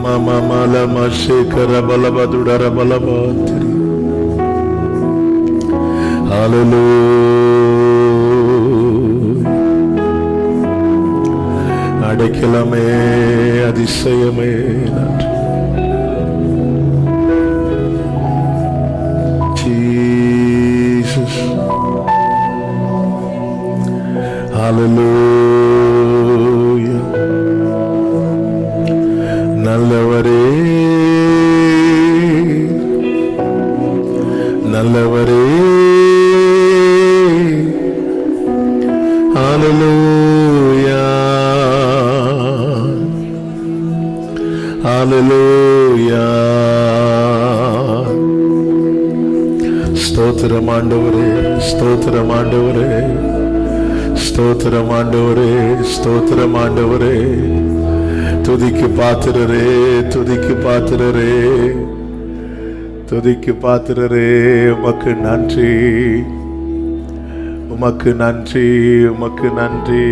Mama Shekara Balabadudara Balabatri. Hallelujah. Adekelame Adisayame. Jesus. Hallelujah. நல்லவரே நல்லவரே ஹalleluya ஹalleluya ஸ்தோத்திரம் ஆண்டவரே ஸ்தோத்திரம் ஆண்டவரே ஸ்தோத்திரம் ஆண்டவரே ஸ்தோத்திரம் ஆண்டவரே துதிக்கு பாத்திரரே துதிக்கு பாத்திரரே துதிக்கு பாத்திரரே உமக்கு நன்றி உமக்கு நன்றி உமக்கு நன்றி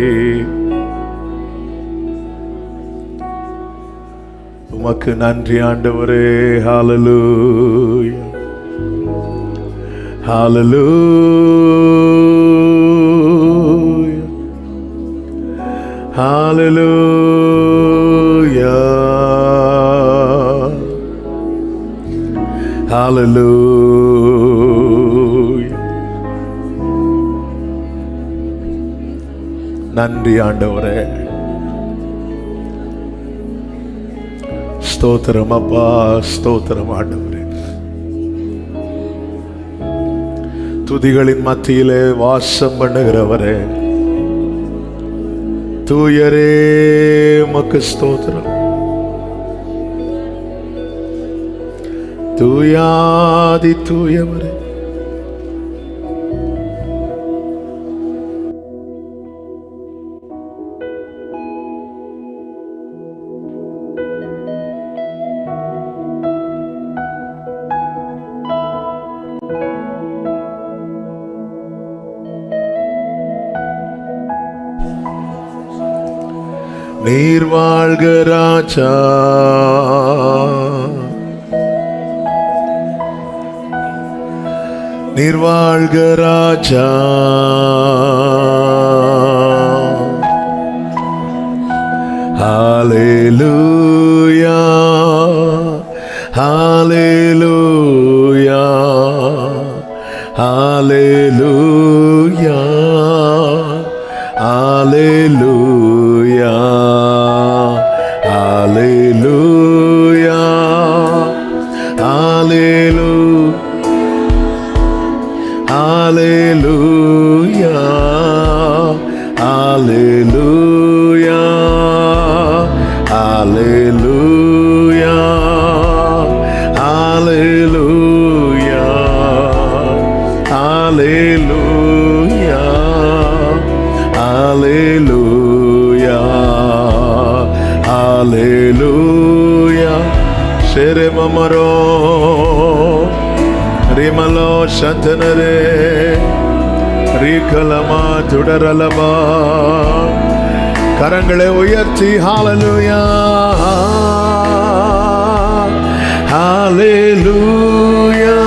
உமக்கு நன்றி ஆண்டவரே ஹalleluya ஹalleluya ஹalleluya ஹalleluya நன்றி ஆண்டவரே ஸ்தோத்திரம் அப்பா ஸ்தோத்திரம் ஆண்டவரே துதிகளின் மத்தியிலே வாசம் பண்ணுகிறவரே தூயரே உமக்கு ஸ்தோத்திரம் தூயாதி தூயவரே நீர் வாழ்க ராஜா நீர் வாழ்க ராஜா ஹalleluya ஹalleluya ஹalleluya ஹalleluya Hallelujah, hallelujah, hallelujah, hallelujah, hallelujah, hallelujah, hallelujah, hallelujah. Hallelujah. Shere mamaro rimalo shantanare rikalama tudaralama karangale uyarthi hallelujah hallelujah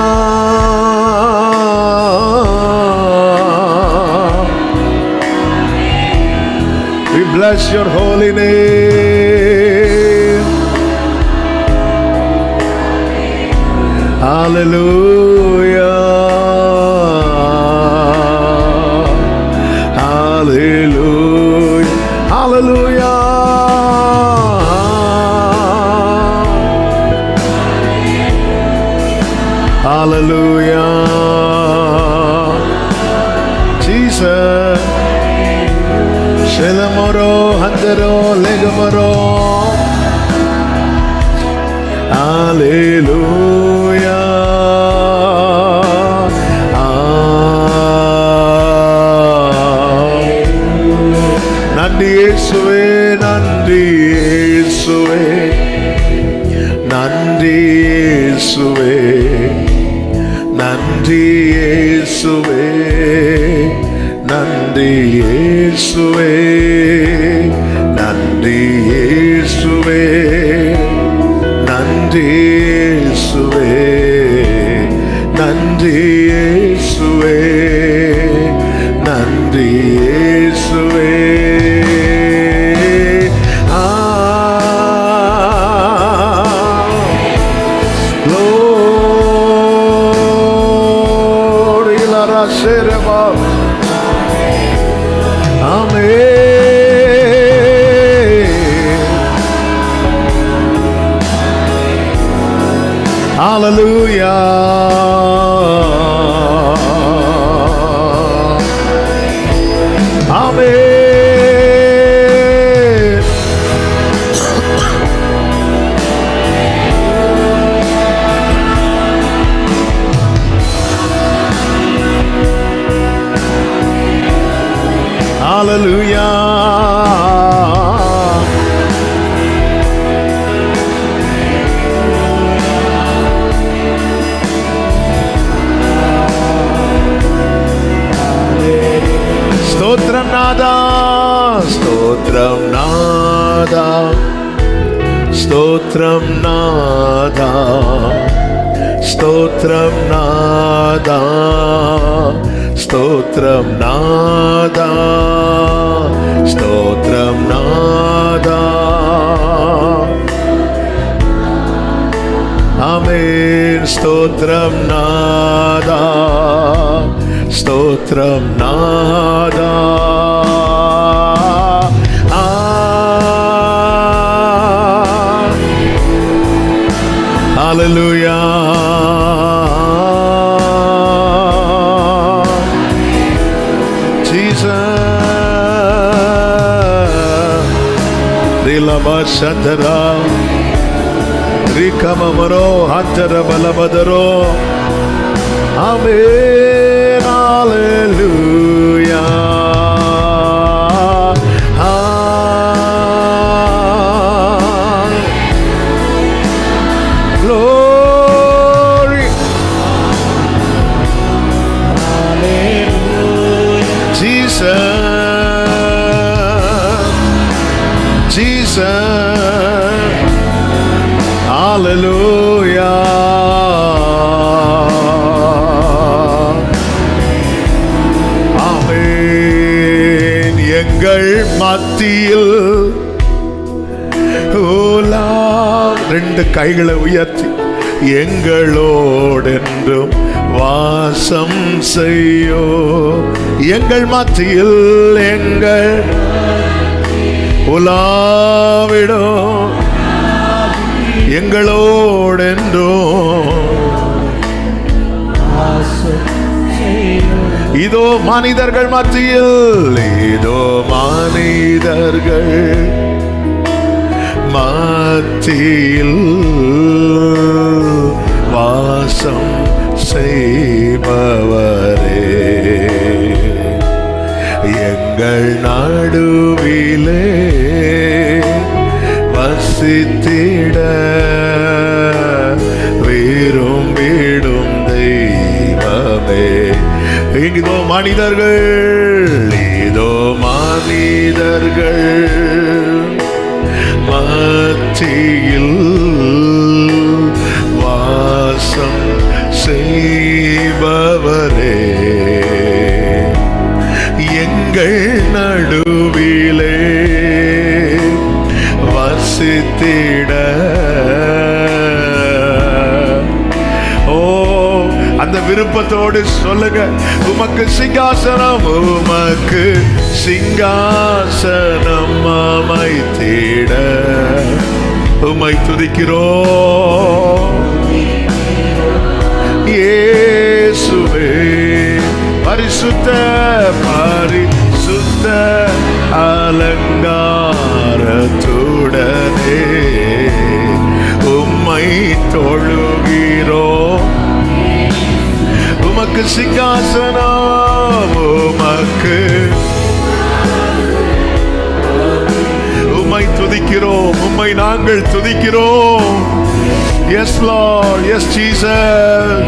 we bless your holy name. Hallelujah, hallelujah, hallelujah, hallelujah, Jesus, Shelamoro, Handero, Legamoro, hallelujah. நன்றி இயேசுவே நன்றி இயேசுவே நன்றி இயேசுவே நன்றி இயேசுவே நன்றி இயேசுவே நன்றி இயேசுவே Hallelujah. Amen. Hallelujah. Stotram Nada, Stotram Nada, Stotram Nada, Stotram Nada, Stotram Nada, Stotram Nada. Amen. Stotram Nada, Stotram Nada. Hallelujah. Shandara Rikamamaro Hantara Balabadaro. Amen. Hallelujah. Glory. Hallelujah. Jesus. Hallelujah. Amen. எங்கள் மத்தியில் ரெண்டு கைகளை உயர்த்தி எங்களோடென்றும் வாசம் செய்யோ. எங்கள் மத்தியில் எங்கள் உலாவிடும் எங்களோடென்றும். இதோ மனிதர்கள் மத்தியில், இதோ மனிதர்கள் மத்தியில் வாசம் செய்பவரே, எங்கள் நடுவிலே வசித்திட விரும்பிடும் தெய்வமே. இதோ மனிதர்கள், இதோ மனிதர்கள் மத்தியில் வாசம் செய்பவரே, எங்கள் நடுவிலே வசித்திட. ஓ, அந்த விருப்பத்தோடு சொல்லுங்க. உமக்கு சிங்காசனம், உமக்கு சிங்காசனம் அமைத்திட உம்மை துதிக்கிறோம் இயேசுவே. பரிசுத்த பரிசுத்த அலங்காரத்துடனே உம்மை தொழுகிறோம். உமக்கு சிங்காசனம், உமக்கு உம்மை துதிக்கிறோம், உம்மை நாங்கள் துதிக்கிறோம். Yes Lord, yes Jesus.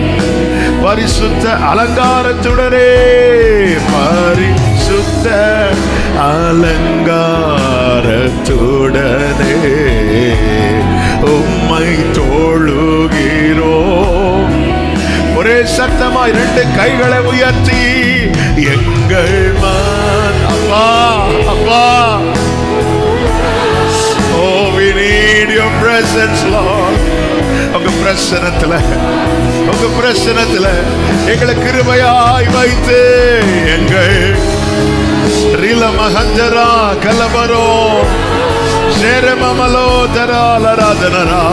பரிசுத்த அலங்காரத்துடனே, பரிசுத்த அலங்காரத்துடனே உம்மை தொழுகிறோம். ஒரே சத்தமாய் ரெண்டு கைகளை உயர்த்தி எங்கள் அப்பா அப்பா. Oh, we need your presence, Lord. உங்க பிரசன்னத்துல, உங்க பிரசன்னத்துல எங்களை கிருபையாய் வைத்து எங்கள் ரில மகந்தரா கலபரோ சேரமமலோ தராலராதனரா.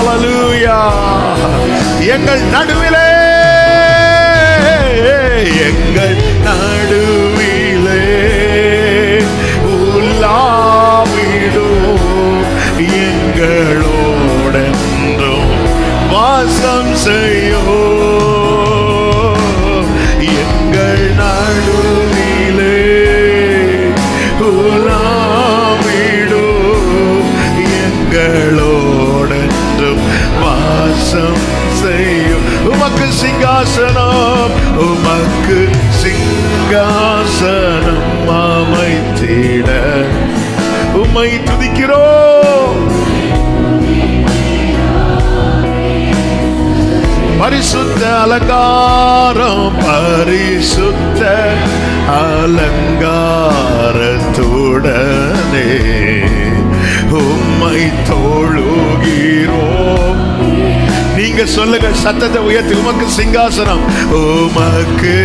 ஹalleluya. எங்கள் நடுவிலே, எங்கள் நடுவிலே உலாவிடும், எங்களோடென்றும் வாசம் செய்யும். எங்கள் நடுவிலே உலாவிடும், எங்களோடென்றும் வாசம் செய்யும். உமக்கு சிங்காசனம், உமக்கு சிங்காசனம் அமைத்திட உம்மை துதிக்கிறோம். பரிசுத்த அலங்காரம், பரிசுத்த அலங்காரத்துடனே உம்மை தொழுகிறோம். நீங்க சொல்லுங்க, சத்தத்தை உயர்த்தி, உமக்கு சிங்காசனம், உமக்கு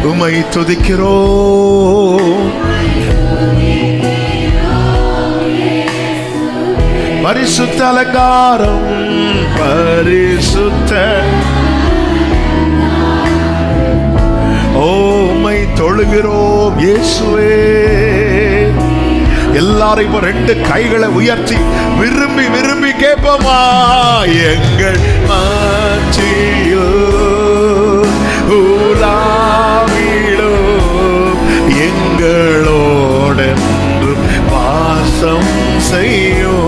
உம்மை துதிக்கிறோம். பரிசுத்த அலங்காரம், பரிசுத்த உம்மை தொழுகிறோம் இயேசுவே. எல்லாரும் இப்போ 2 கைகளை உயர்த்தி விரும்பி விரும்பி கேட்போமா? எங்கள் மத்தியில் உலாவிடும், எங்களோடென்று வாசம் செய்யும்.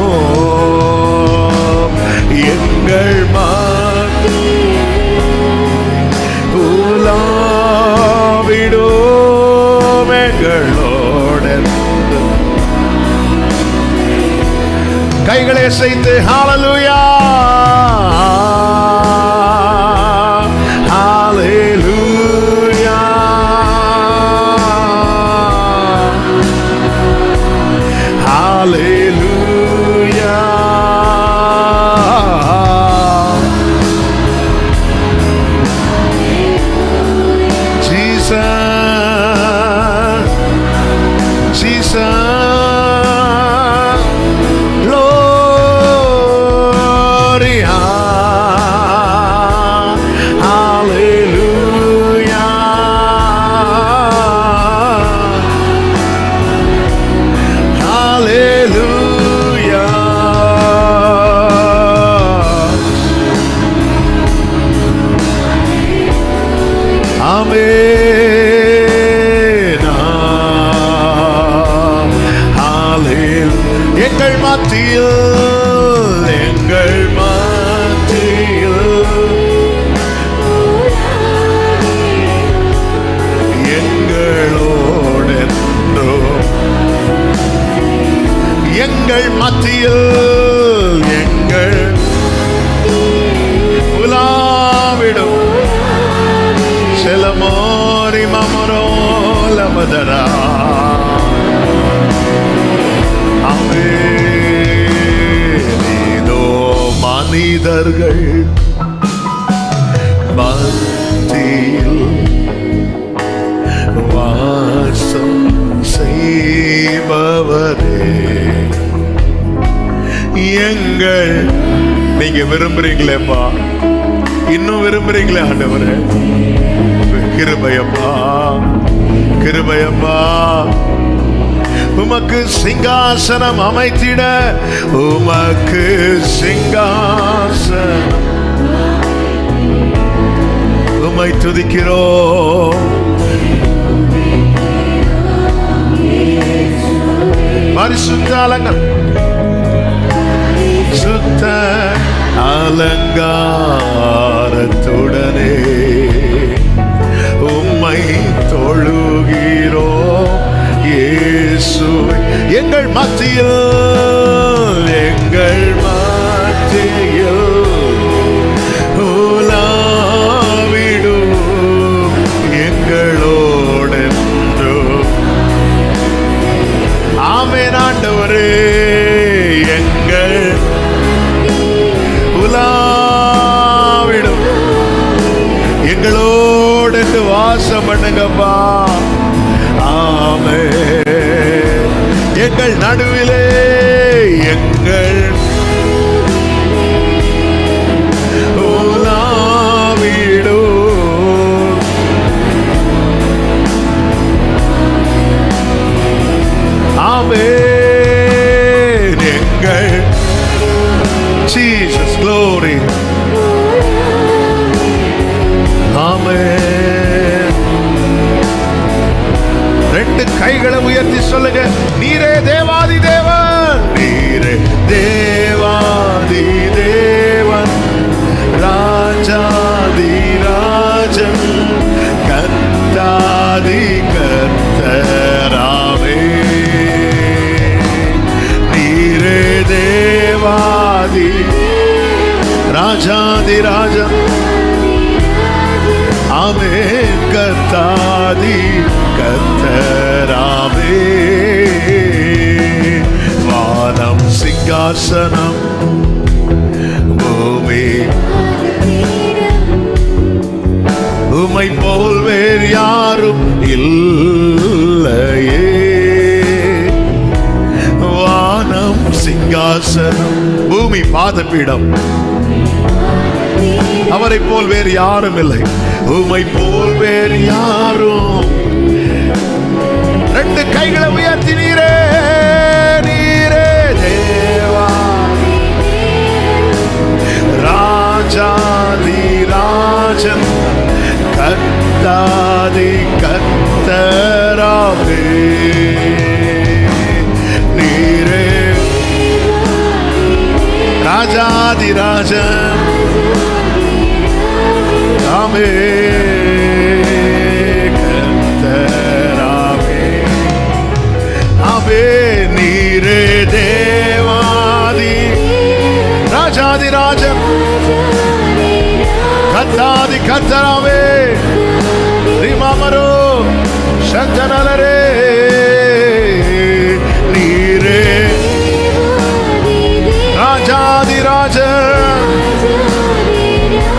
எங்கள் உலாவிடும், எங்களோடென்று. கைகளை அசைத்து ஹalleluya, ஹalleluya, ஹalleluya. Jesus, Jesus, எங்கள் மத்தியில், எங்கள் மத்தியில், எங்களோடென்றும், எங்கள் மத்தியில், எங்கள் உலாவிடும். செலமோரி மமரோ லமதரா. ஏதோ மனிதர்கள் மத்தியில் வாசம் செய்பவரே, எங்கள். நீங்க விரும்புறீங்களேப்பா, இன்னும் விரும்புறீங்களே ஆண்டவரே? கிருபையப்பா, கிருபையப்பா. உமக்கு சிங்காசனம் அமைத்திட, உமக்கு சிங்காசனம், உம்மை துதிக்கிறோம். பரிசுத்த சுத்த அலங்காரத்துடனே உம்மை தொழுகிறோம் இயேசுவே. எங்கள் மத்தியில், எங்கள் மத்தியில் உலாவிடும், எங்களோடென்றும். ஆமென் ஆண்டவரே, எங்கள் உலாவிடும், எங்களோடென்று வாசம் பண்ணுங்கப்பா. ஆமென். எங்கள் நடுவிலே எங்கள் ஓலாவிடோ. ஆமென். எங்கள் ஜீசஸ் glory. ஆமென். ரெண்டு கைகளை உயர்த்தி சொல்லுங்க, நீரே தேவாதி தேவன், நீரே தேவாதி தேவன், ராஜாதி ராஜன், கர்த்தாதி கர்த்தராமே. நீரே தேவாதி ராஜாதி ராஜன், ஆமென், கர்த்தாதி கர்த்தராமே. வானம் சிங்காசனம், பூமி உம்மை போல் வேறு யாரும் இல்லையே. வானம் சிங்காசனம், பூமி பாதபீடம், அவரை போல் வேறு யாரும் இல்லை. உம்மை போல் வேறு யாரும். ரெண்டு கைகளை உயர்த்தி நீரே, நீரே தேவா ராஜாதி ராஜன், கர்த்தாதி கர்த்தராமே. நீரே ராஜாதி ராஜன், கர்த்தராமே. ஆமென். நீரே தேவாதி ராஜாதி ராஜன், கர்த்தாதி கர்த்தராமே. ரிமாமரோ சஞ்சனலரே. நீரே ராஜாதி ராஜன்,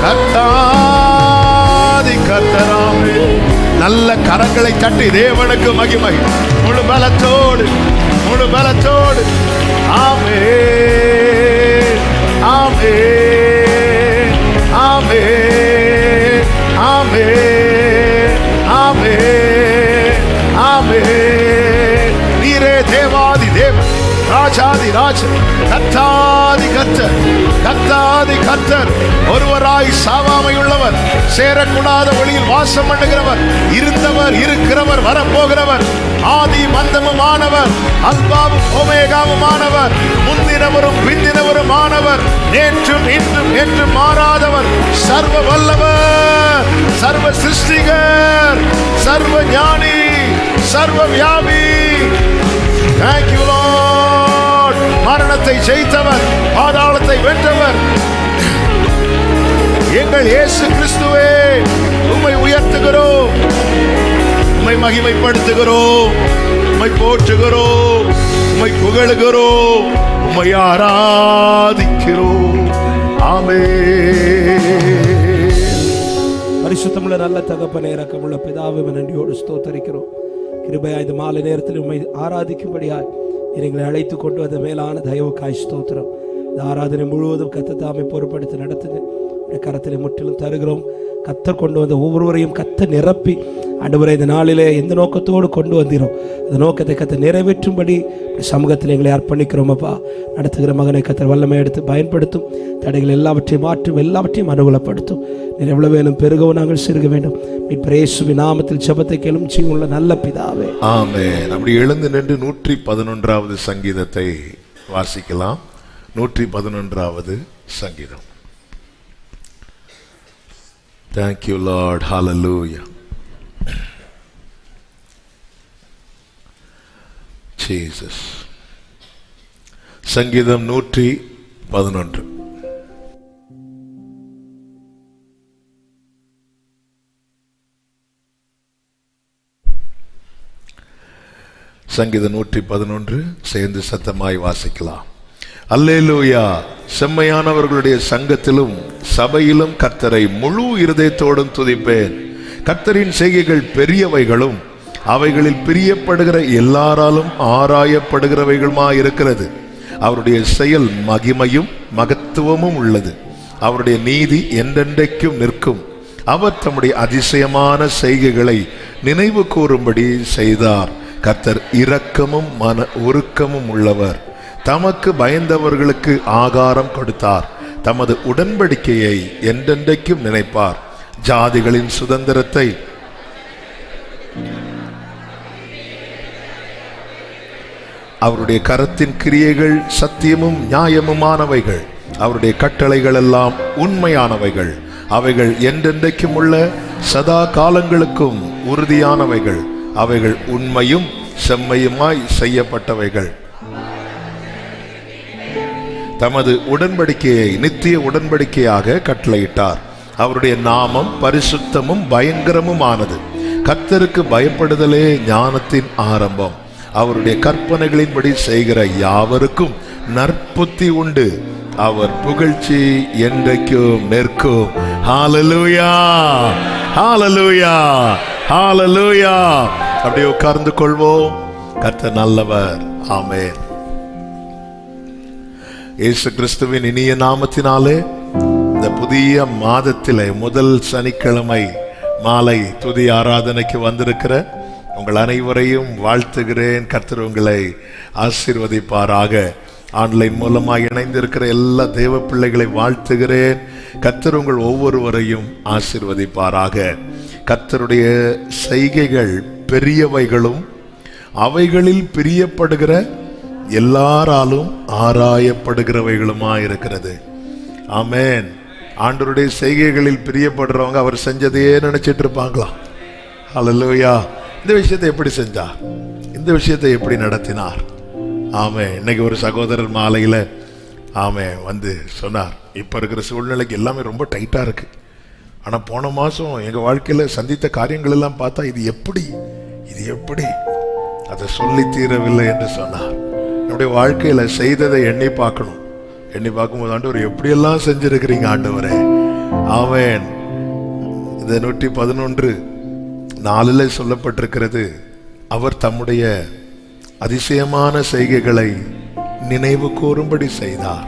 கர்த்தாதி கர்த்தராமே. நல்ல கரங்களை தட்டி தேவனுக்கு மகிமை. முழு பலத்தோடு, முழு பலத்தோடு. ஆமென், ஆமென், ஆமென், ஆமென், ஆமென், ஆமென். நீரே தேவாதி தேவன், ராஜாதி ராஜன், கர்த்தாதி கர்த்தர், கர்த்தாதி கர்த்தர், ஒருவராய் சாவாமை உள்ளவர், சேரக்கூடாத ஒளியில் வாசம் பண்ணுகிறவர், இருந்தவர், இருக்கிறவர், வரப்போகிறவர், ஆதி மந்தமுமானவர், அல்பாவும் ஓமேகாவுமானவர், முந்தினவரும் பிந்தினவருமானவர், நேற்றும் இன்றும் என்றும் மாறாதவர், சர்வ வல்லவர், சர்வ சிருஷ்டிகர், சர்வ ஞானி, சர்வ வியாபி. Thank you Lord. மரணத்தை ஜெயித்தவர், பாதாளத்தை வென்றவர் எங்கள் இயேசு கிறிஸ்துவே. உம்மை உயர்த்துகிறோம், உம்மை மகிமைப்படுத்துகிறோம், உம்மை போற்றுகிறோம், உம்மை புகழுகிறோம், உம்மை ஆராதிக்கிறோம். ஆமென். பரிசுத்தமுள்ள நல்ல தகப்பனே, இரக்கமுள்ள பிதாவே, நன்றியோடு ஸ்தோத்தரிக்கிறோம். கிருபையா இந்த மாலை நேரத்தில் உம்மை ஆராதிக்கும்படியாய் எங்களை அழைத்து கொண்டு வந்த மேலான தயவுக்காய் ஸ்தோத்திரம். இந்த ஆராதனை முழுவதும் கர்த்தர் தாமே பொறுப்படுத்தி நடத்துங்க. கரத்திலே முற்றிலும் தருகிறோம். கர்த்தர் கொண்டு வந்த ஒவ்வொருவரையும் கர்த்தர் நிரப்பி ஆண்டவரே இந்த நாளிலே எந்த நோக்கத்தோடு கொண்டு வந்தீரோ அந்த நோக்கத்தை கர்த்தர் நிறைவேற்றும்படி சமூகத்தில் எங்களை அர்ப்பணிக்கிறோம். அப்பா, நடத்துகிற மகனை கர்த்தர் வல்லமை எடுத்து பயன்படுத்தும். தடைகள் எல்லாவற்றையும் மாற்றும், எல்லாவற்றையும் அனுகூலப்படுத்தும். நீர் எவ்வளவு வேணும் பெருகவும் நாங்கள் சிறுக வேண்டும். மீட்பர் இயேசுவின் நாமத்தில் ஜெபத்தை கேளும் ஜீவனுள்ள நல்ல பிதாவே, ஆமென். அப்படி எழுந்து நின்று 111வது சங்கீதத்தை வாசிக்கலாம். 111வது சங்கீதம். Thank you Lord. Hallelujah. Jesus. சங்கீதம் 111. சங்கீதம் 111 சேர்ந்து சத்தமாய் வாசிக்கலாம். அல்லேலூயா. செம்மையானவர்களுடைய சங்கத்திலும் சபையிலும் கர்த்தரை முழு இருதயத்தோடும் துதிப்பேன். கர்த்தரின் செய்கைகள் பெரியவைகளும் அவைகளில் பிரியப்படுகிற எல்லாராலும் ஆராயப்படுகிறவைகளுமாயிருக்கிறது. அவருடைய செயல் மகிமையும் மகத்துவமும் உள்ளது. அவருடைய நீதி என்றென்றைக்கும் நிற்கும். அவர் தம்முடைய அதிசயமான செய்கைகளை நினைவு கூறும்படி செய்தார். கர்த்தர் இரக்கமும் மன உருக்கமும் உள்ளவர். தமக்கு பயந்தவர்களுக்கு ஆகாரம் கொடுத்தார். தமது உடன்படிக்கையை என்றென்றைக்கும் நினைப்பார். ஜாதிகளின் சுதந்திரத்தை அவருடைய கரத்தின் கிரியைகள் சத்தியமும் நியாயமுமானவைகள். அவருடைய கட்டளைகள் எல்லாம் உண்மையானவைகள். அவைகள் என்றென்றைக்கும் உள்ள சதா காலங்களுக்கும் உறுதியானவைகள். அவைகள் உண்மையும் செம்மையுமாய் செய்யப்பட்டவைகள். தமது உடன்படிக்கையை நித்திய உடன்படிக்கையாக கட்டளையிட்டார். அவருடைய நாமம் பரிசுத்தமும் பயங்கரமுமானது. கர்த்தருக்கு பயப்படுதலே ஞானத்தின் ஆரம்பம். அவருடைய கற்பனைகளின்படி செய்கிற யாவருக்கும் நற்புத்தி உண்டு. அவர் புகழ்ச்சி என்றைக்கும் நிற்கும். ஹalleluya, ஹalleluya, ஹalleluya. அப்படியே உட்கார்ந்து கொள்வோம். கர்த்தர் நல்லவர். ஆமென். இயேசு கிறிஸ்துவின் இனிய நாமத்தினாலே இந்த புதிய மாதத்திலே முதல் சனிக்கிழமை மாலை துதி ஆராதனைக்கு வந்திருக்கிற உங்கள் அனைவரையும் வாழ்த்துகிறேன். கர்த்தர் உங்களை ஆசீர்வதிப்பாராக. ஆன்லைன் மூலமாக இணைந்திருக்கிற எல்லா தேவ பிள்ளைகளை வாழ்த்துகிறேன். கர்த்தர் உங்கள் ஒவ்வொருவரையும் ஆசீர்வதிப்பாராக. கர்த்தருடைய செய்கைகள் பெரியவைகளும் அவைகளில் பிரியப்படுகிற எல்லாராலும் ஆராயப்படுகிறவைகளுமா இருக்கிறது. ஆமென். ஆண்டவருடைய செய்கைகளில் பிரியப்படுறவங்க அவர் செஞ்சதையே நினைச்சிட்டு இருப்பாங்களா? ஹல்லேலூயா. இந்த விஷயத்தை எப்படி செஞ்சார், இந்த விஷயத்தை எப்படி நடத்தினார்? ஆமென். இன்னைக்கு ஒரு சகோதரர் மாலையில் வந்து சொன்னார், இப்போ இருக்கிற சூழ்நிலைக்கு எல்லாமே ரொம்ப டைட்டாக இருக்கு. ஆனால் போன மாதம் எங்கள் வாழ்க்கையில் சந்தித்த காரியங்கள் எல்லாம் பார்த்தா இது எப்படி அதை சொல்லி தீரவில்லை என்று சொன்னார். நம்முடைய வாழ்க்கையில் செய்ததை எண்ணி பார்க்கணும். எண்ணி பார்க்கும்போது ஆண்டவர் எப்படியெல்லாம் செஞ்சிருக்கிறீங்க ஆண்டவரே. ஆமென். இந்த 111:4 சொல்லப்பட்டிருக்கிறது, அவர் தம்முடைய அதிசயமான செய்கைகளை நினைவு கூறும்படி செய்தார்.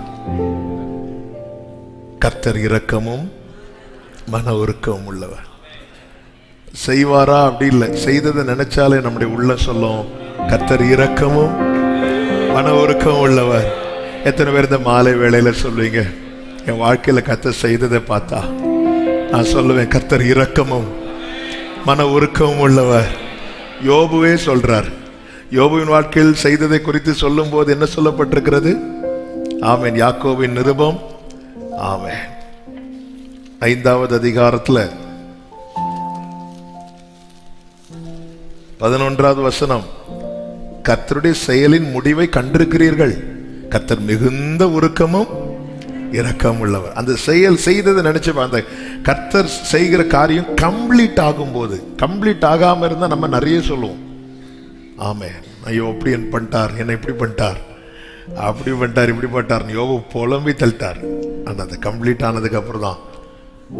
கர்த்தர் இரக்கமும் மன உருக்கமும் உள்ளவர். செய்வாரா? அப்படி இல்லை. செய்ததை நினைச்சாலே நம்முடைய உள்ள சொல்லும், கர்த்தர் இரக்கமும் மன உருக்கமும் உள்ளவர். எத்தனை பேர் இந்த மாலை வேளையில சொல்லுவீங்க, என் வாழ்க்கையில கர்த்தர் செய்ததை பார்த்தா நான் சொல்லுவேன், கர்த்தர் இரக்கமும் மன உருக்கமும் உள்ளவர். யோபுவே சொல்றார். யோபுவின் வாழ்க்கையில் செய்ததை குறித்து சொல்லும் போது என்ன சொல்லப்பட்டிருக்கிறது? ஆமென். யாக்கோபின் நிருபம் 5வது அதிகாரத்துல 11வது வசனம், கர்த்தருடைய செயலின் முடிவை கண்டிருக்கிறீர்கள். கர்த்தர் மிகுந்த உருக்கமும் இரக்கம் உள்ளவர். அந்த செயல் செய்ததை நினைச்சு அந்த கர்த்தர் செய்கிற காரியம் கம்ப்ளீட் ஆகும்போது, கம்ப்ளீட் ஆகாம இருந்தா நம்ம நிறைய சொல்லுவோம். ஆமென். ஐயோ அப்படி பண்ணிட்டார், என்ன இப்படி பண்ணிட்டார், அப்படி பண்ணிட்டார், இப்படி பண்ணிட்டார், யோபு புலம்பி தள்ளிட்டார். ஆனால் அது கம்ப்ளீட் ஆனதுக்கு அப்புறம் தான்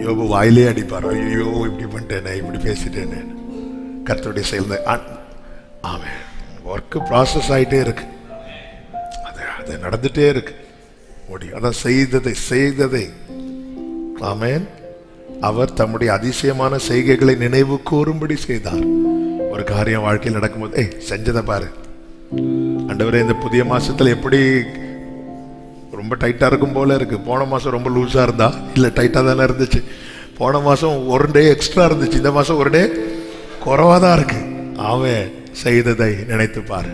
யோபு வாயிலே அடிப்பார், ஐயோ இப்படி பண்ணிட்டேனே, இப்படி பேசிட்டேனே. கர்த்தருடைய செயல் ஆமென். ஒர்க்கு ப்ராசஸ் ஆகிட்டே இருக்கு, அது நடந்துட்டே இருக்கு. அதான் செய்ததை ஆமென். அவர் தம்முடைய அதிசயமான செய்கைகளை நினைவு கூறும்படி செய்தார். ஒரு காரியம் வாழ்க்கையில் நடக்கும்போது, செஞ்சதை பாரு ஆண்டவரே. இந்த புதிய மாசத்துல எப்படி ரொம்ப டைட்டா இருக்கும் போல இருக்கு. போன மாசம் ரொம்ப லூஸா இருந்தா இல்ல டைட்டா தானே இருந்துச்சு. போன மாசம் ஒரு டே எக்ஸ்ட்ரா இருந்துச்சு, இந்த மாசம் ஒரு டே குறைவாதான் இருக்கு. அவன் செய்ததை நினைத்து பாரு.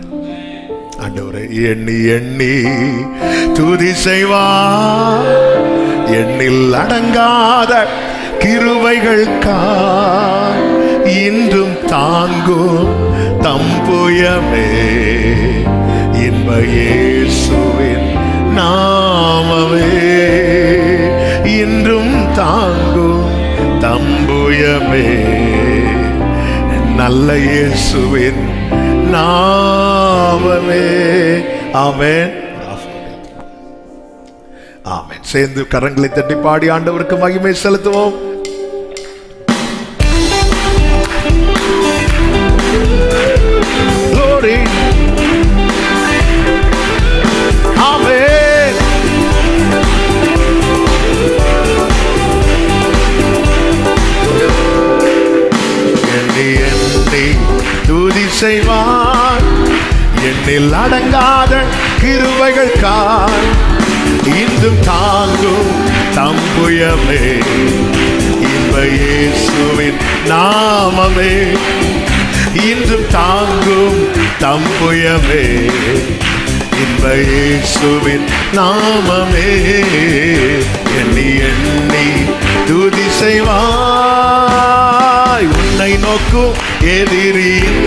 ஆண்டவரே எண்ணி எண்ணி துதி செய்வார், எண்ணில் அடங்காத கிருபைகள் இன்றும் தாங்கும் தம்புயமே. இன்ப இயேசுவின் நாமமே இன்றும் தாங்கும் தம்புயமே. நல்ல இயேசுவின் நாமமே. ஆமென். ஆமென். சேர்ந்து கரங்களை தட்டி பாடி ஆண்டவருக்கு மகிமை செலுத்துவோம். துதி செய்வார். எண்ணில் அடங்காத கிருபைகளுக்காய் இன்றும் தாங்கும் தம்புயமே இன்ப இயேசுவின் நாமமே. இன்றும் தாங்கும் தம்புயமே இன்ப இயேசுவின் நாமமே. எண்ணி எண்ணி துதி செய்வாய். உன்னை நோக்கும் எதிரியின்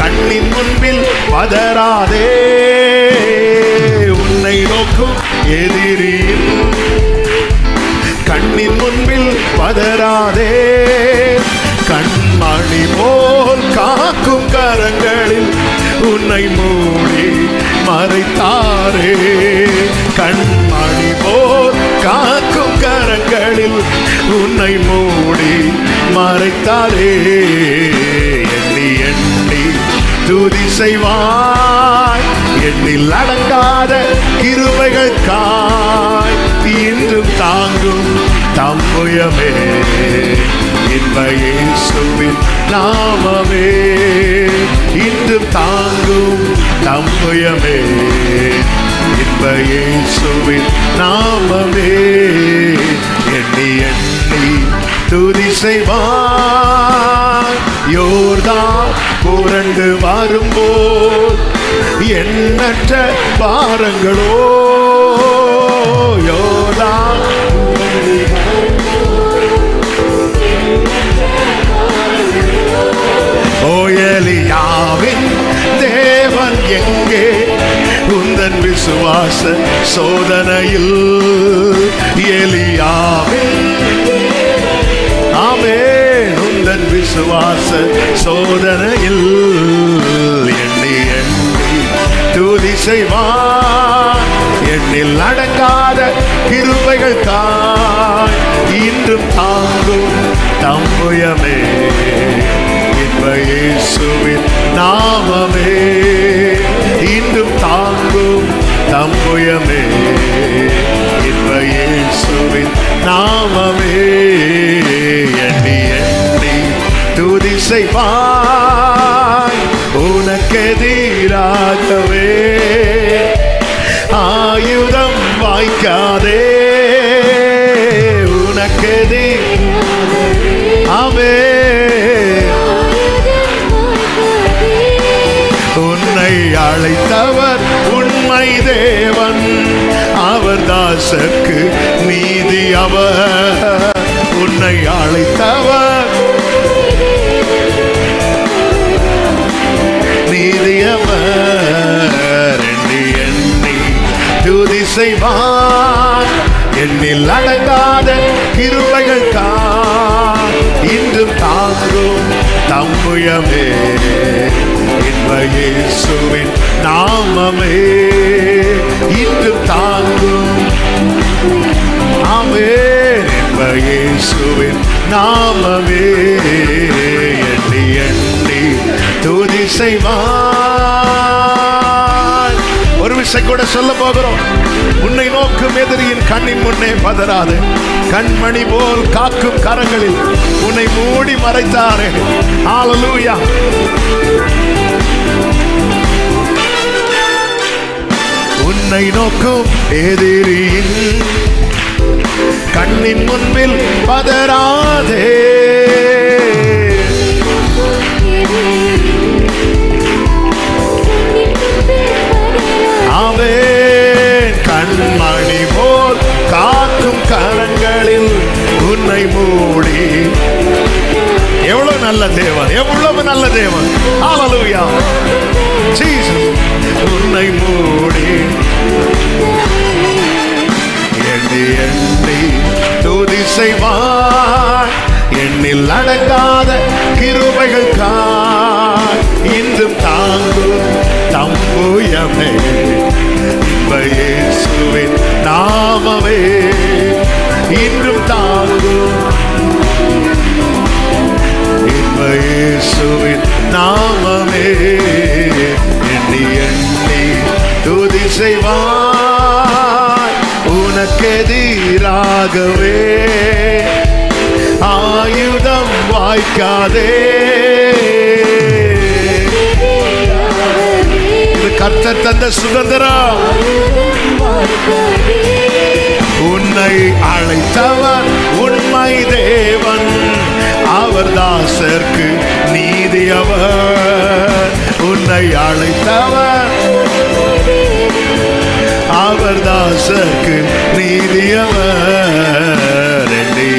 கண்ணின் முன்பில் பதறாதே. உன்னை நோக்கும் எதிரியின் கண்ணின் முன்பில் பதறாதே. கண்மணி போல் காக்கும் கரங்களில் உன்னை மூடி மறைத்தாரே. கண்மணி போல் காக்கும் கரங்களில் உன்னை மூடி மறைத்தாரே. எண்ணி எண்ணி துதி செய்வாய். எண்ணில் அடங்காத கிருபைகளுக்காய் இன்றும் தாங்கும் தம்புயமே இன்ப இயேசுவின் நாமமே. இன்றும் தாங்கும் தம்புயமே இன்ப இயேசுவின் நாமமே. எண்ணி எண்ணி துதி செய்வாய். யோர்தான் புரண்டு வரும்போது எண்ணற்ற பாரங்களோ. யோர்தான் எலியாவின் தேவன் எங்கே உந்தன் விசுவாச சோதனையில். எலியாவின் ஆமென் உந்தன் விசுவாச சோதனையில். எண்ணி எண்ணி துதி செய்வார். எண்ணில் அடங்காத கிருபைகளுக்காய் இன்றும் தாங்கும் தம்புயமே இன்ப இயேசுவின் நாமமே. இன்றும் தாங்கும் தம்புயமே இன்ப இயேசுவின் நாமமே. எண்ணி எண்ணி துதி செய்வாய். உனக்கெதிராகவே ஆயுதம் வாய்க்காதே. உனக்கெதிராகவே உன்னை அழைத்தவர் உண்மை தேவன். அவர் தாசர்க்கு நீதி அவர். உன்னை அழைத்தவர் நீதி அவர். எண்ணி எண்ணி துதி செய்வார். எண்ணில் அடங்காத கிருபைகளுக்காய் இன்றும் தாங்கும் தம்புயமே இன்ப இயேசுவின் நாமமே. இன்றும் தாங்கும் ஆமென் இன்ப இயேசுவின் நாமமே. எண்ணி எண்ணி துதி செய்வார். ஒரு விஷயம் கூட சொல்ல போகிறோம். உன்னை நோக்கும் எதிரியின் கண்ணின் முன்னே பதறாது. கண்மணி போல் காக்கும் கரங்களில் உன்னை மூடி மறைத்தாரே. ஹல்லேலூயா. உன்னை நோக்கும் எதிரியின் கண்ணின் முன்பில் பதறாதே. ஆமென் கண்மணி போல் காக்கும் கரங்களில் உன்னை மூடி. எவ்வளவு நல்ல தேவன், எவ்வளவு நல்ல தேவன். ஹல்லேலூயா ஜீசஸ். உன்னை மூடி எண்ணி எண்ணி துதி செய்வாய். எண்ணில் அடங்காத கிருபைகளுக்காய் இன்றும் தாங்கும் தம்புயமே இன்ப இயேசுவின் நாமமே. இன்றும் தாங்கும் இன்ப இயேசுவின் நாமமே. எண்ணி எண்ணி துதி செய்வாய். உனக்கெதிராகவே ஆயுதம் வாய்க்காதே. கர்த்தர் தந்த சுதந்திரம். உன்னை அழைத்தவர் உண்மை தேவன், அவர் தாசர்க்கு நீதி அவர். உன்னை அழைத்தவர் அவர் தாசர்க்கு நீதி அவர். எண்ணி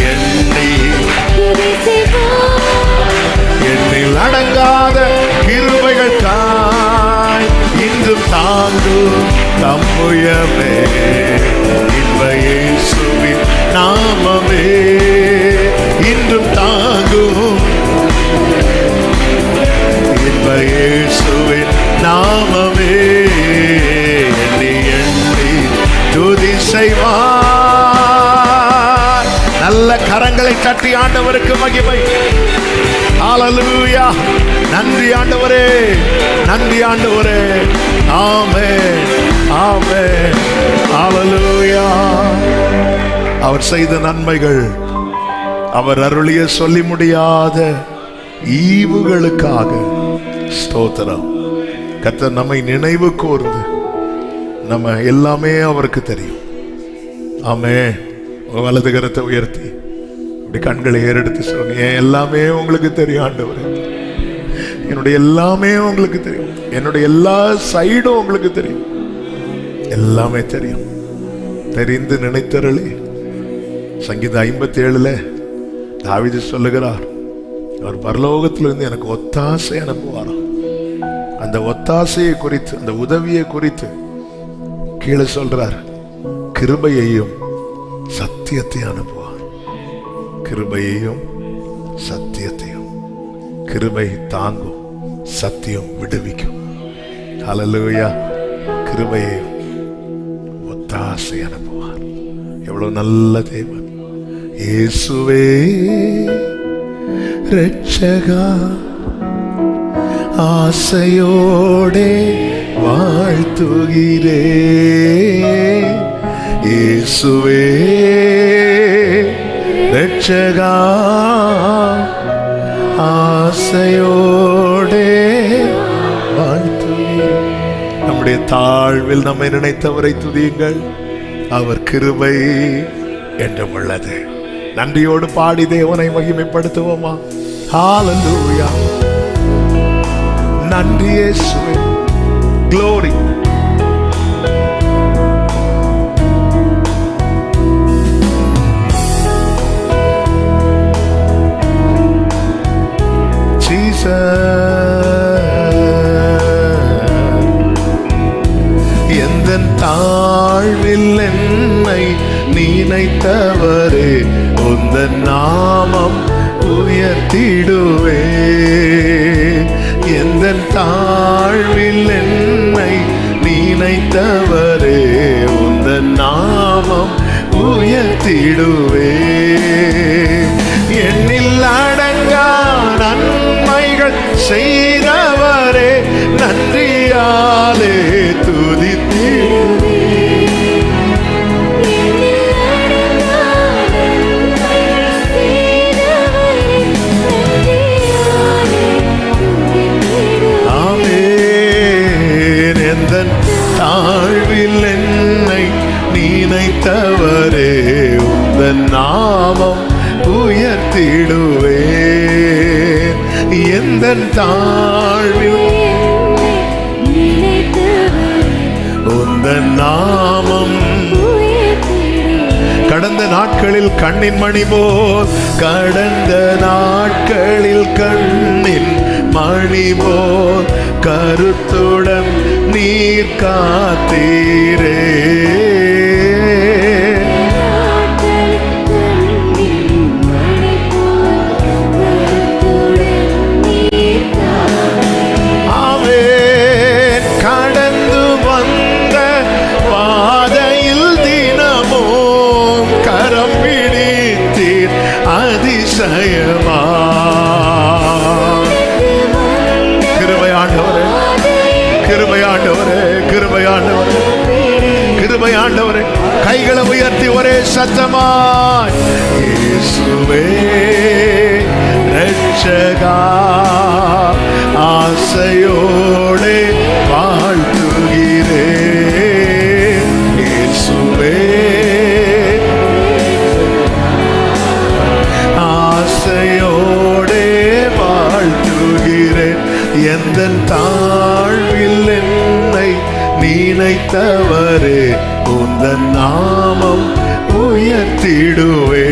எண்ணில் அடங்காத கிருபைகள் காய் இன்றும் தாங்கும் தம்முயமே. இன்ப இயேசுவின் நாமமே இன்றும் தாங்கும். இன்ப இயேசுவின் நாமமே எண்ணி எண்ணி துதி செய்வார். நல்ல கரங்களை தட்டி ஆண்டவருக்கு மகிமை. ஹல்லேலூயா. நன்றி ஆண்டவரே, நன்றி ஆண்டவரே. ஆமென், ஆமென். ஹல்லேலூயா. அவர் செய்த நன்மைகள், அவர் அருளிய சொல்லி முடியாத ஈவுகளுக்காக ஸ்தோத்திரம். கர்த்தர் நம்மை நினைவு கூர்ந்து, நம்ம எல்லாமே அவருக்கு தெரியும். ஆமென். உங்க வலது கரத்தை உயர்த்தி இப்படி கண்களை ஏறெடுத்து சொல்லுங்க, என் எல்லாமே உங்களுக்கு தெரியும் ஆண்டவரே. என்னுடைய எல்லாமே உங்களுக்கு தெரியும். என்னுடைய எல்லா சைடும் உங்களுக்கு தெரியும். எல்லாமே தெரியும். தெரிந்து நினைத்தருளே. சங்கீதம் 57 தாவீது சொல்லுகிறார், அவர் பரலோகத்திலிருந்து எனக்கு ஒத்தாசை அனுப்புவாராம். அந்த ஒத்தாசையை குறித்து, அந்த உதவியை குறித்து கீழே சொல்றார், கிருபையையும் சத்தியத்தை அனுப்புவார். கிருபையையும் சத்தியத்தையும். கிருபை தாங்கும், சத்தியம் விடுவிக்கும். ஹல்லேலூயா. கிருபையையும் ஒத்தாசை அனுப்புவார். எவ்வளவு நல்ல தேவன். இயேசுவே ரட்சகா, ஆசையோடே வாழ்த்துகிறே. இயேசுவே ரட்சகா, ஆசையோடே வாழ்த்துகிறே. நம்முடைய தாழ்வில் நம்மை நினைத்தவரை துதியுங்கள். அவர் கிருபை என்றும் உள்ளது. நன்றியோடு பாடி தேவனை மகிமைப்படுத்துவோமா? ஹல்லேலூயா. நன்றி இயேசுவே. Glory. எந்தன் தாழ்வில் என்னை நினைத்தவரே, உந்தன் நாமம் உயர்த்திடுவே. எந்தன் தாழ்வில் என்னை நினைத்தவரே, உந்தன் நாமம் உயர்த்திடுவே. எண்ணில் அடங்கா நன்மைகள் செய்தவரே, நன்றியாலே துதித்திடுவே. ஆமென். எந்தன் தாழ்வில் என்னை நினைத்தவரே, உந்தன் நாமம் உயர்த்திடுவே. எந்தன் தாழ்வில் உந்தன் நாமம். கடந்த நாட்களில் கண்ணின் மணி போல், கடந்த நாட்களில் கண்ணின் மணி போல் கருத்துடன் நீர் காத்தீரே. கடந்து வந்த பாதையில் தினமும் கரம் பிடித்தீர் அதிசயமா. கிருபையாண்டவரே, கிருபையாண்டவரே, கிருபையாண்டவரே, கிருபையாண்டவரே. கைகளை உயர்த்தி ஒரே சத்தமாய், இயேசுவே ரட்சகா, ஆசையோடே வாழ்த்து எந்தன் தாழ்வில் என்னை நினைத்தவரே உந்தன் நாமம் உயர்த்திடுவே.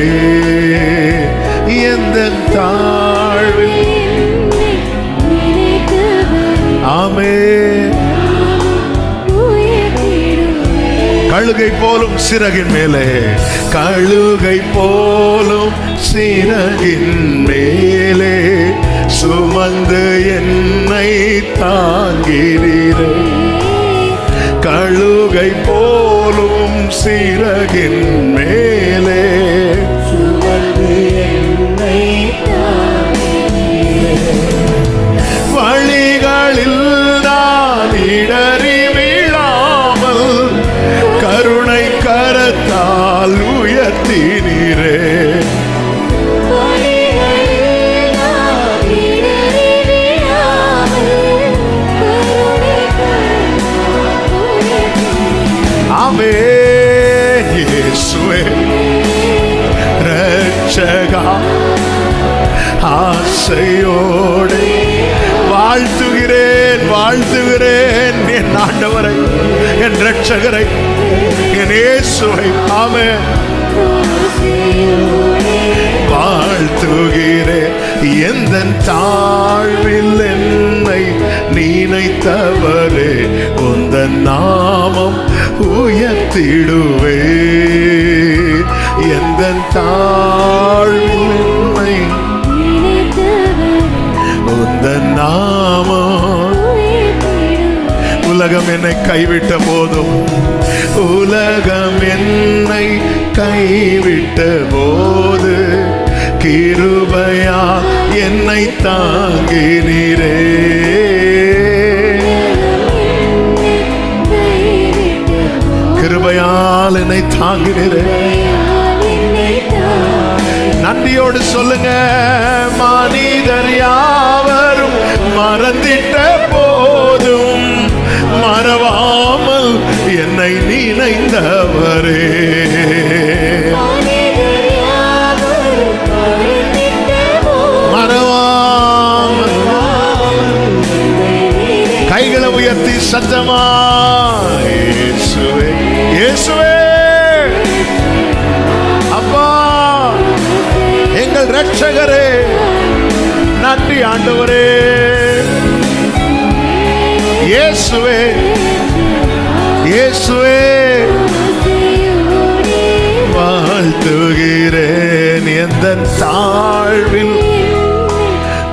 எந்தன் தாழ்வில் ஆமென். கழுகை போலும் சிறகின் மேலே, கழுகை போலும் சிறகின் மேலே சுமந்து என்னை தாங்கினீரே. கழுகை போலும் சிறகின் மேலே சுமந்து என்னை வழிகளில் நான் இடறி விழாமல் கருணை கரத்தால் உயர்த்தினீரே. ஆமென். இயேசுவே ரட்சகா, ஆசையோடு வாழ்த்துகிறேன், வாழ்த்துகிறேன் என் ஆண்டவரை, என் ரட்சகரை, என் இயேசுவை. ஆமென். வாழ்த்துகிறேன். எந்தன் தாழ்வில் என்னை நினைத்தவரே உந்தன் நாமம் உயர்த்திடுவே. எந்தன் தாழ்வில் என்னை உந்தன் நாமம். உலகம் என்னை கைவிட்ட போதும், உலகம் என்னை கைவிட்ட போது கிருபையா என்னை தாங்கினீரே. கிருபையால் என்னை தாங்கினீரே. நன்றியோடு சொல்லுங்க. மனிதர் யாவரும் மறந்திட்ட போதும் மறவாமல் என்னை நினைந்தவரே. மறவாமல் கைகளை உயர்த்தி சத்தமா இயேசுவே, இயேசுவே அப்பா எங்கள் ரட்சகரே, நன்றி ஆண்டவரே. இயேசுவே, இயேசுவே வாழ்த்துகிறேன். எந்தன் தாழ்வில்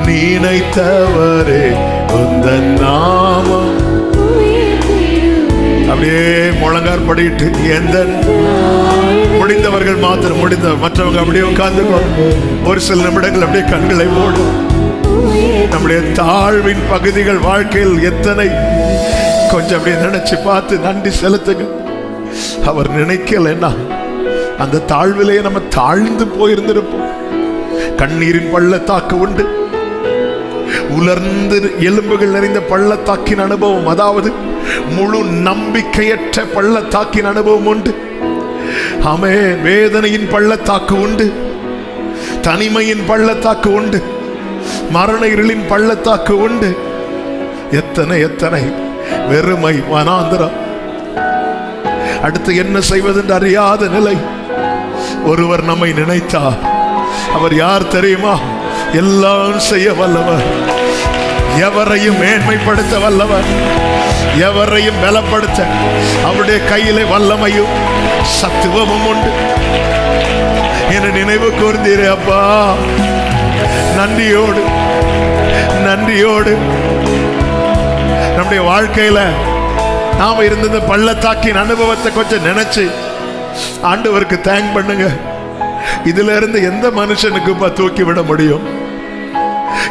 நினைத்தவரே உந்தன் நாமம். அப்படியே முழங்கார் படிட்டு எந்தன் முடிந்தவர்கள் மாத்திரம், முடிந்த மற்றவங்க அப்படியே உட்கார்ந்து ஒரு சில நிமிடங்கள் அப்படியே கண்களை மூடும். நம்முடைய தாழ்வின் பகுதிகள் வாழ்க்கையில் எத்தனை கொஞ்சம் அப்படியே நினைச்சு பார்த்து நன்றி செலுத்துங்க. அவர் நினைக்கலன்னா அந்த தாழ்விலேயே நம்ம தாழ்ந்து போயிருந்திருப்போம். கண்ணீரின் பள்ளத்தாக்கு உண்டு, உலர்ந்து எலும்புகள் நிறைந்த பள்ளத்தாக்கின் அனுபவம், அதாவது முழு நம்பிக்கையற்ற பள்ளத்தாக்கின் அனுபவம் உண்டு. ஆமென். வேதனையின் பள்ளத்தாக்கு உண்டு, தனிமையின் பள்ளத்தாக்கு உண்டு, மரண இருளின் பள்ளத்தாக்கு உண்டு. எத்தனை எத்தனை வெறுமை, வனாந்திரம், அடுத்து என்ன செய்வதென்று அறியாத நிலை. ஒருவர் நம்மை நினைத்தார். அவர் யார் தெரியுமா? எல்லாம் செய்ய வல்லவர், எவரையும் மேன்மைப்படுத்த வல்லவர், எவரையும் பலப்படுத்த அவருடைய கையிலே வல்லமையும் சத்துவமும் உண்டு. என நினைவு கூர்ந்தீரே அப்பா. நன்றியோடு, நன்றியோடு நம்முடைய வாழ்க்கையில நாம இருந்த பள்ளத்தாக்கின் அனுபவத்தை கொஞ்சம் நினைச்சு ஆண்டவருக்கு தேங்க் பண்ணுங்க. இதுல இருந்து எந்த மனுஷனுக்கு தூக்கி விட முடியும்?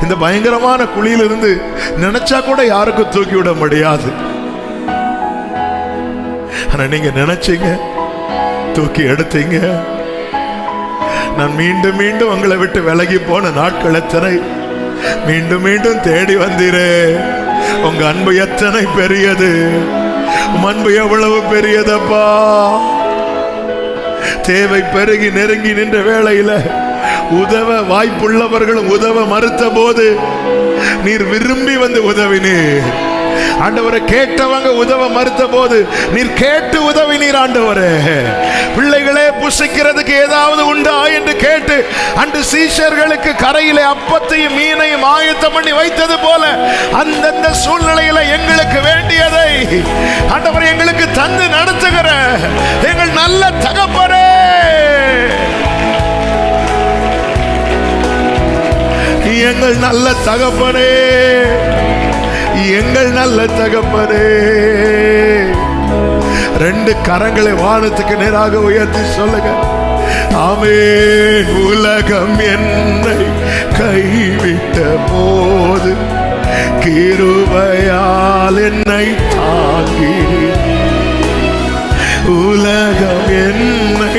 இந்த பயங்கரமான குழியிலிருந்து நினைச்சா கூட யாருக்கும் தூக்கி விட முடியாது. ஆனா நீங்க நினைச்சீங்க, தூக்கி எடுத்தீங்க. நான் மீண்டும் மீண்டும் உங்களை விட்டு விலகி போன நாட்கள் எத்தனை, மீண்டும் மீண்டும் தேடி வந்தீரே. உங்க அன்பு எத்தனை பெரியது, அன்பு எவ்வளவு பெரியதப்பா. தேவை பெருகி நெருங்கி நின்ற வேளையில உதவ வாய்ப்புள்ளவர்களும் உதவ மறுத்த போது நீர் விரும்பி வந்து உதவினீர் ஆண்டவரே. கேட்டவங்க உதவ மறுத்த போது நீர் கேட்டு உதவினீர் ஆண்டவரே. பிள்ளைகளே புசிக்கிறதுக்கு ஏதாவது உண்டா என்று கேட்டு அன்று சீஷர்களுக்கு கரையிலே அப்பத்தையும் மீனையும் ஆயத்தம் பண்ணி வைத்தது போல அந்தந்த சூழ்நிலையில எங்களுக்கு வேண்டியதை ஆண்டவரே எங்களுக்கு தந்து நடத்துகிற எங்கள் நல்ல தகப்பனே, எங்கள் நல்ல தகப்பனே, எங்கள் நல்ல தகப்பனே. ரெண்டு கரங்களை வானத்துக்கு நேராக உயர்த்தி சொல்லுங்க, ஆமென். உலகம் என்னை கைவிட்ட போது கிருபையால் என்னை தாங்கி, உலகம் என்னை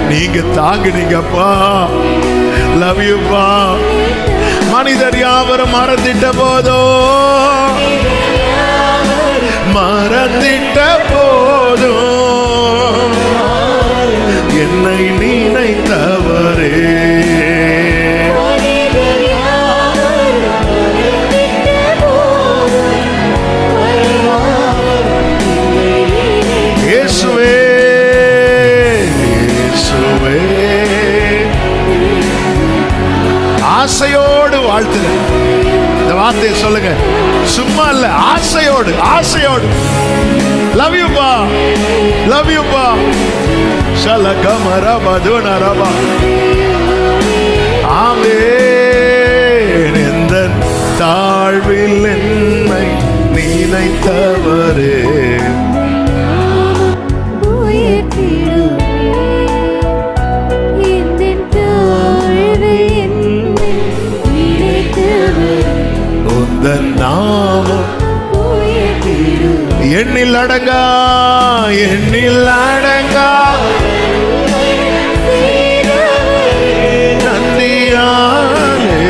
நீங்க தாங்கினீங்கப்பா. லவ் யூ பா. மனிதர் யாவரும் மறந்திட்ட போதோ, மறந்திட்ட போதோ என்னை நினைத்தவரே. இயேசுவே, இயேசுவே. ஆசையோடு வாழ்த்துங்க. இந்த வார்த்தையை சொல்லுங்க, சும்மா இல்ல, ஆசையோடு, ஆசையோடு. லவ் யூ பா, லவ் யூ பா. ஷலகமரபா துனரபா. ஆமென். எந்த தாழ்வில் என்னை நினைத்தவரே, நாமம் எண்ணில் அடங்கா, எண்ணில் அடங்கா நன்றியாலே.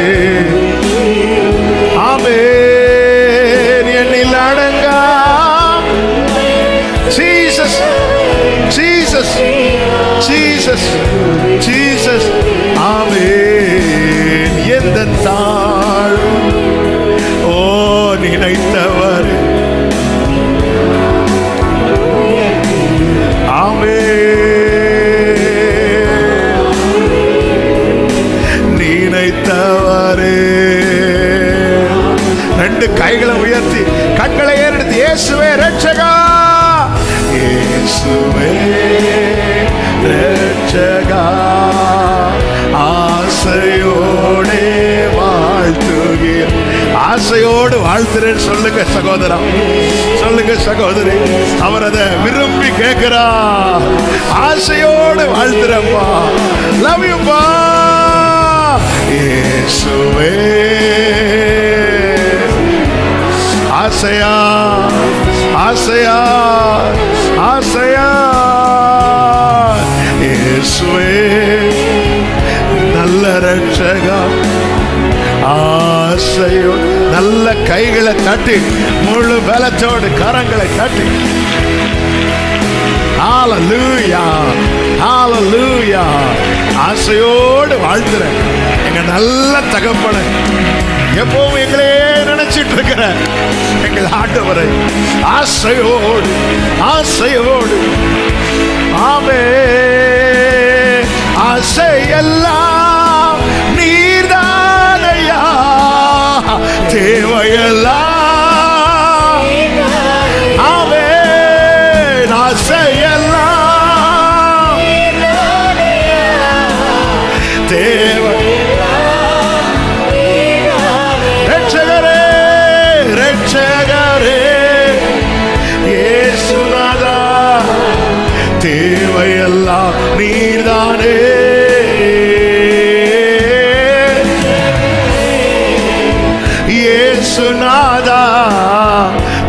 ஆமென். எண்ணில் அடங்கா. Jesus, Jesus, Jesus, Jesus. Amen. எந்த தாழ் நினைத்தவர். ஆமென். நினைத்தவரே. ரெண்டு கைகளை உயர்த்தி கண்களை ஏறெடுத்து, இயேசுவே ரட்சகா, இயேசுவே ரட்சகா, ஆசையோடே வாழ்த்துகிற. ஆசையோடு வாழ்த்துறேன்னு சொல்லுங்க சகோதரா, சொல்லுங்க சகோதரி. அவர் அதை விரும்பி கேட்கிறா. ஆசையோடு வாழ்த்துறப்பா. லவ் யூ பா. இயேசுவே ஆசையா, ஆசையா, ஆசையா. இயேசுவே நல்ல ரட்சகா, ஆசையோடு. நல்ல கைகளை தட்டி, முழு பலத்தோடு கரங்களை தட்டி. ஹல்லேலூயா, ஹல்லேலூயா. ஆசையோடு வாழ்த்துறேன் எங்க நல்ல தகப்பனை. எப்பவும் எங்களே நினைச்சிட்டு இருக்கிற எங்கள் ஆண்டவரை ஆசையோடு, ஆசையோடு. ஆமென். ஆசையெல்லாம் நீர்தானையா, தேவையெல்லாம். ஆமென். ஆசையெல்லாம் தேவை. ரட்சகரே, ரட்சகரே, இயேசுநாதா, தேவையெல்லாம் நீர்தானே. இயேசுநாதா,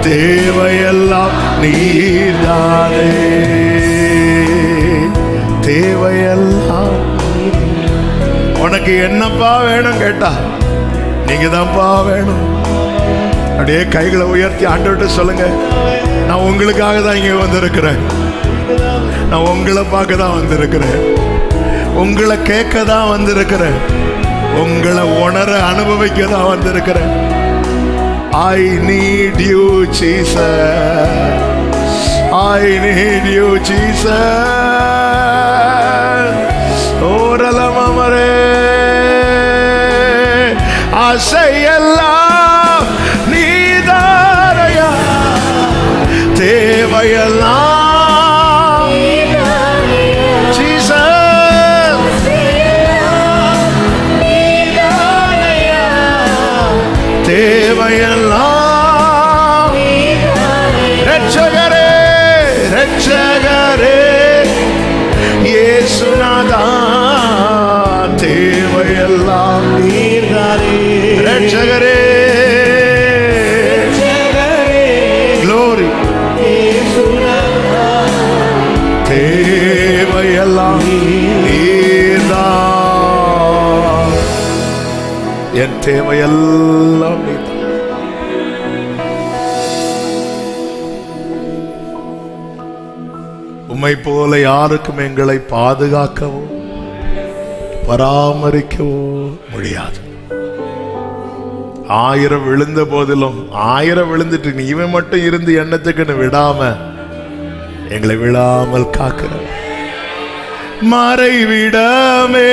தேவையெல்லாம் நீர்தானே. தேவையெல்லாம். உனக்கு என்னப்பா வேணும் கேட்டா, நீங்க தான்ப்பா வேணும். அப்படியே கைகளை உயர்த்தி ஆண்டவர்கிட்ட சொல்லுங்க, நான் உங்களுக்காக தான் இங்க வந்திருக்கிறேன். நான் உங்களை பார்க்க தான் வந்திருக்கிறேன். உங்களை கேட்க தான் வந்திருக்கிறேன். உங்களை உணர அனுபவிக்க தான் வந்திருக்கிறேன். I need you Jesus, I need you Jesus. ஓரலமரே ஆசையெல்லாம் நீதாரையா, தேவையெல்லாம் தேவையெல்லாம் ரட்சகரே, ரட்சகரே இயேசுநாதா, தேவையெல்லாம் நீர்தாரே. ரட்சகரே, glory, தேவையெல்லாம் நீர்தான், என் தேவையெல்லாம் நீதான். உம்மை போல யாருக்கும் எங்களை பாதுகாக்கவோ பராமரிக்கவோ முடியாது. 1000 விழுந்த போதிலும் 1000 விழுந்துட்டு நீ இவன் மட்டும் இருந்து எண்ணத்துக்குன்னு விடாம எங்களை விழாமல் காக்கிற மறைவிடமே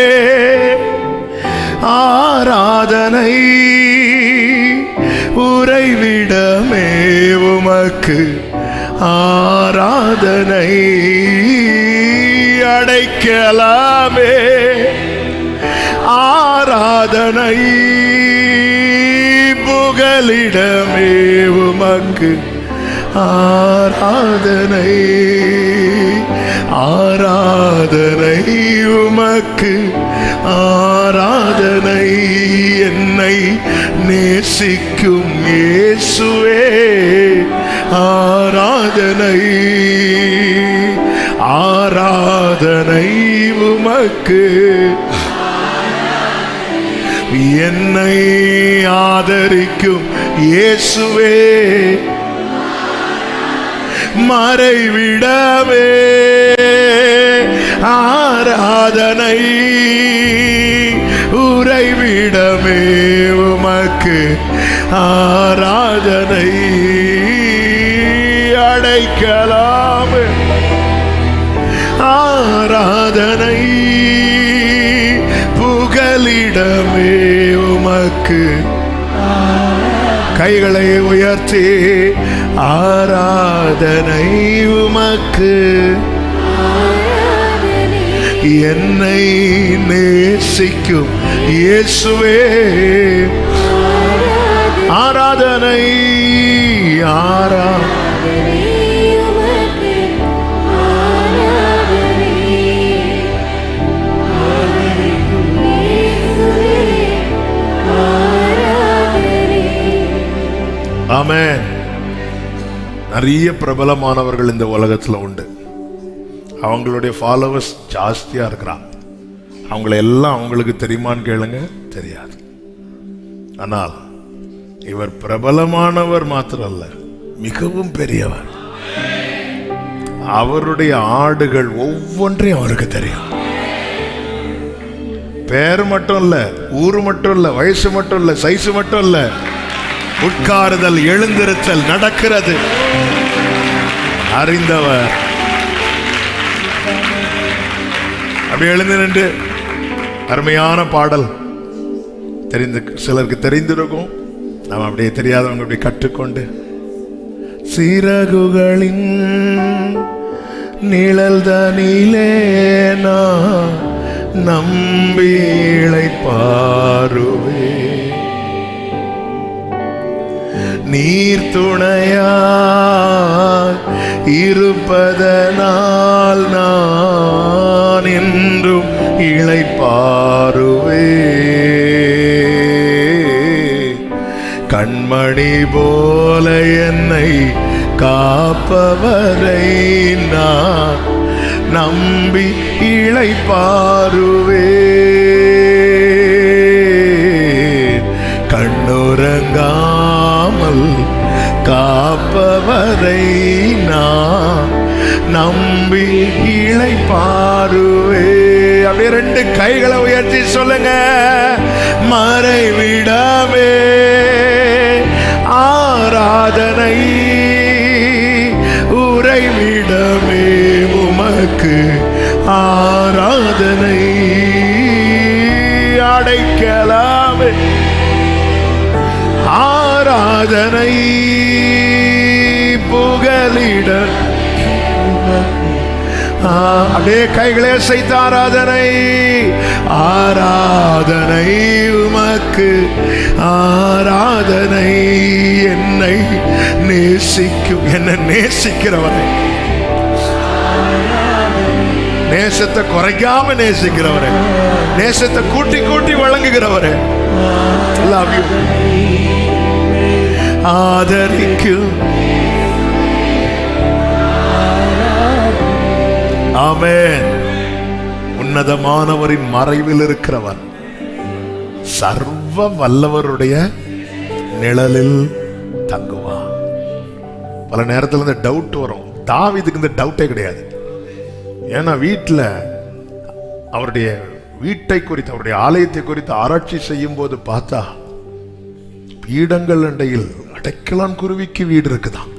ஆராதனை, உறைவிடமே உமக்கு ஆராதனை, அடைக்கலாமே ஆராதனை, புகலிடமே உமக்கு ஆராதனை, ஆராதனை உமக்கு ஆராதனை. என்னை நேசிக்கும் இயேசுவே ஆராதனை, ஆராதனை உமக்கு. என்னை ஆதரிக்கும் இயேசுவே மறைவிடமே ஆராதனை, உறைவிடமே உமக்கு ஆராதனை, அடைக்கலாமே ஆராதனை, புகலிடமே உமக்கு. கைகளை உயர்த்தி ஆராதனை உமக்கு. என்னை நேசிக்கும் இயேசுவே ஆராதனை, ஆராதனை ஆமென். நிறைய பிரபலமானவர்கள் இந்த உலகத்துல உண்டு. அவங்களுடைய ஃபாலோவர்ஸ் ஜாஸ்தியா இருக்கிறாங்க. அவங்கள எல்லாம் அவங்களுக்கு தெரியுமான்னு கேளுங்க, தெரியாது. ஆனால் இவர் பிரபலமானவர் மாத்திரம் அல்ல, மிகவும் பெரியவர். அவருடைய ஆடுகள் ஒவ்வொன்றையும் அவருக்கு தெரியும். பேர் மட்டும் இல்ல, ஊரு மட்டும் இல்ல, வயசு மட்டும் இல்ல, சைஸ் மட்டும் இல்ல, உட்காருதல், எழுந்திருத்தல், நடக்கிறது அறிந்தவர். அப்படி எழுந்து நின்று அருமையான பாடல் தெரிந்து, சிலருக்கு தெரிந்திருக்கும், நாம் அப்படியே தெரியாதவங்க அப்படி கற்றுக்கொண்டு, சிறகுகளின் நிழல் தனிலே நான் நம்பி இளைப்பாறுவே, நீர் துணையாய் இருப்பதனால் நான் என்றும் இளைப்பாறுவே, கண்மணி போல என்னை காப்பவரை நான் நம்பி இளைப்பாறுவே, கண்ணுறங்காமல் காப்பவரை நான் நம்பி இளைப்பாறுவே, அப்படியே 2 கைகளை உயர்த்தி சொல்லுங்க. மறைவிடமே ஆராதனை, உறைவிடமே உமக்கு ஆராதனை, அடைக்கலாமே ஆராதனை, புகலிடம். அப்படியே கைகளே செய்த ஆராதனை, ஆராதனை உமக்கு ஆராதனை. என்னை நேசிக்கும், என்னை நேசிக்கிறவரை, நேசத்தை குறைக்காம நேசிக்கிறவரை, நேசத்தை கூட்டி கூட்டி வழங்குகிறவரை, லவ் யூ, ஆதரிக்கும். ஆமென். உன்னதமானவரின் மறைவில் இருக்கிறவர் சர்வ வல்லவருடைய நிழலில் தங்குவார். பல நேரத்தில் இந்த டவுட் வரும். தாவீதுக்கு இந்த டவுட்டே கிடையாது. ஏன்னா வீட்டில் அவருடைய வீட்டை குறித்து, அவருடைய ஆலயத்தை குறித்து ஆராய்ச்சி செய்யும் போது பார்த்தா பீடங்கள் அண்டையில் அடைக்கலான் குருவிக்கு வீடு இருக்குதான்.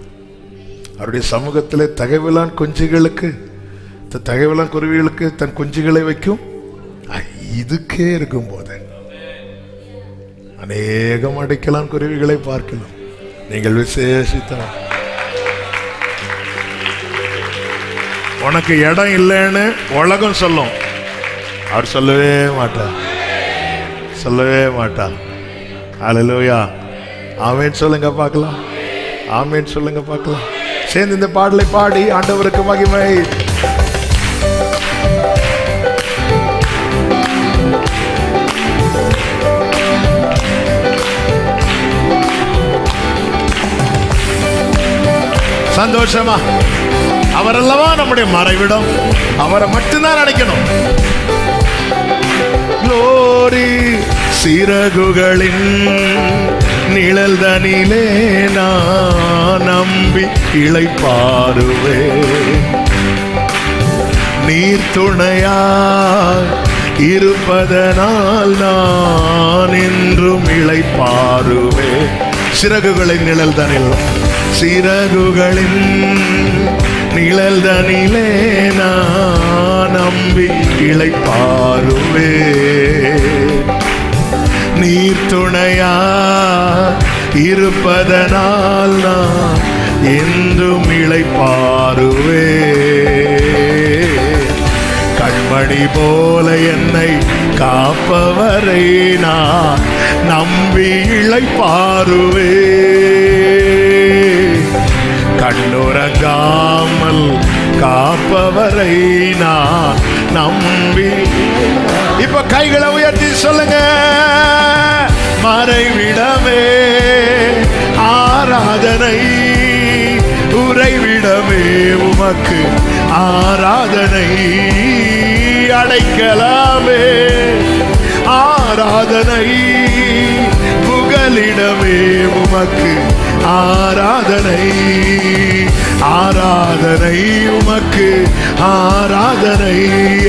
அவருடைய சமூகத்திலே தகவலான் குஞ்சுகளுக்கு, தகவலான் குருவிகளுக்கு தன் குஞ்சுகளை வைக்கும். இதுக்கே இருக்கும் போது அநேகம் அடைக்கலான் குருவிகளை பார்க்கலாம். நீங்கள் விசேஷித்தவர். உனக்கு இடம் இல்லைன்னு உலகம் சொல்லும், அவர் சொல்லவே மாட்டார், சொல்லவே மாட்டார். ஹல்லேலூயா. ஆமென் சொல்லுங்க பார்க்கலாம். ஆமென் சொல்லுங்க பார்க்கலாம். சேர்ந்து இந்த பாடலை பாடி ஆண்டவருக்கு மகிமை. சந்தோஷமா. அவரல்லவா நம்முடைய மறைவிடம், அவரை மட்டும்தான் நினைக்கணும். glory, சிறகுகளின் நிழல் தனிலே நான் நம்பி இளைப்பாறுவே, நீர் துணையாய் இருப்பதனால் நான் என்றும் இளைப்பாறுவே. சிறகுகளின் நிழல் தனில், சிறகுகளின் நிழல் தனிலே நான் நம்பி இளைப்பாறுவே, நீர் துணையா இருப்பதனால் நான் என்றும் இளைப்பாறுவே. கண்மணி போல என்னை காப்பவரை நான் நம்பி இளைப்பாறுவே, கண்ணுறங்காமல் காப்பவரை நான் நம்பி. இப்ப கைகளை உயர்த்தி சொல்லுங்க. மறைவிடமே ஆராதனை, உறைவிடமே உமக்கு ஆராதனை, அடைக்கலாமே ஆராதனை, புகலிடமே உமக்கு ஆராதனை, ஆராதனை உமக்கு ஆராதனை.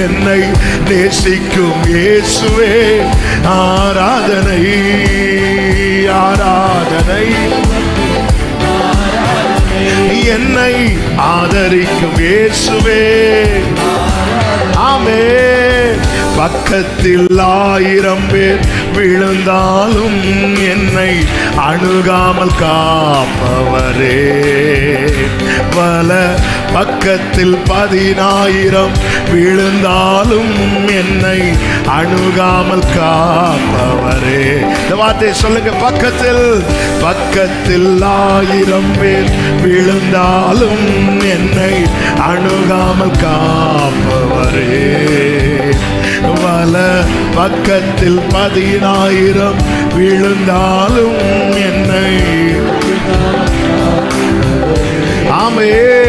என்னை நேசிக்கும் இயேசுவே ஆராதனை, ஆராதனை. என்னை ஆதரிக்கும் இயேசுவே. ஆமென். பக்கத்தில் 1000 பேர் விழுந்தாலும் என்னை அணுகாமல் காப்பவரே, பல பக்கத்தில் 10,000 விழுந்தாலும் என்னை அணுகாமல் காப்பவரே. இந்த வார்த்தையை சொல்லுங்க. பக்கத்தில் 1000 பேர் விழுந்தாலும் என்னை அணுகாமல் காப்பவரே, பல பக்கத்தில் 10,000 விழுந்தாலும் என்னை. ஆமென்.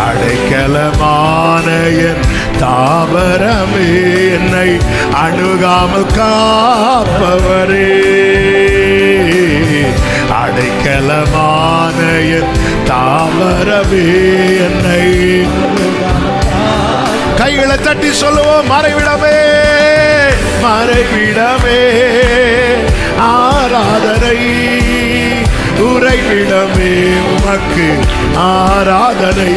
அடைக்கலமான என் தாவரமே, என்னை அணுகாமல் காப்பவரே, அடைக்கலமான என் தாவரமே, என்னை கைகளை தட்டி சொல்லுவோம், மறைவிடமே, மறைவிடமே, ஆராதனை, உறைவிடமே உமக்கு ஆராதனை,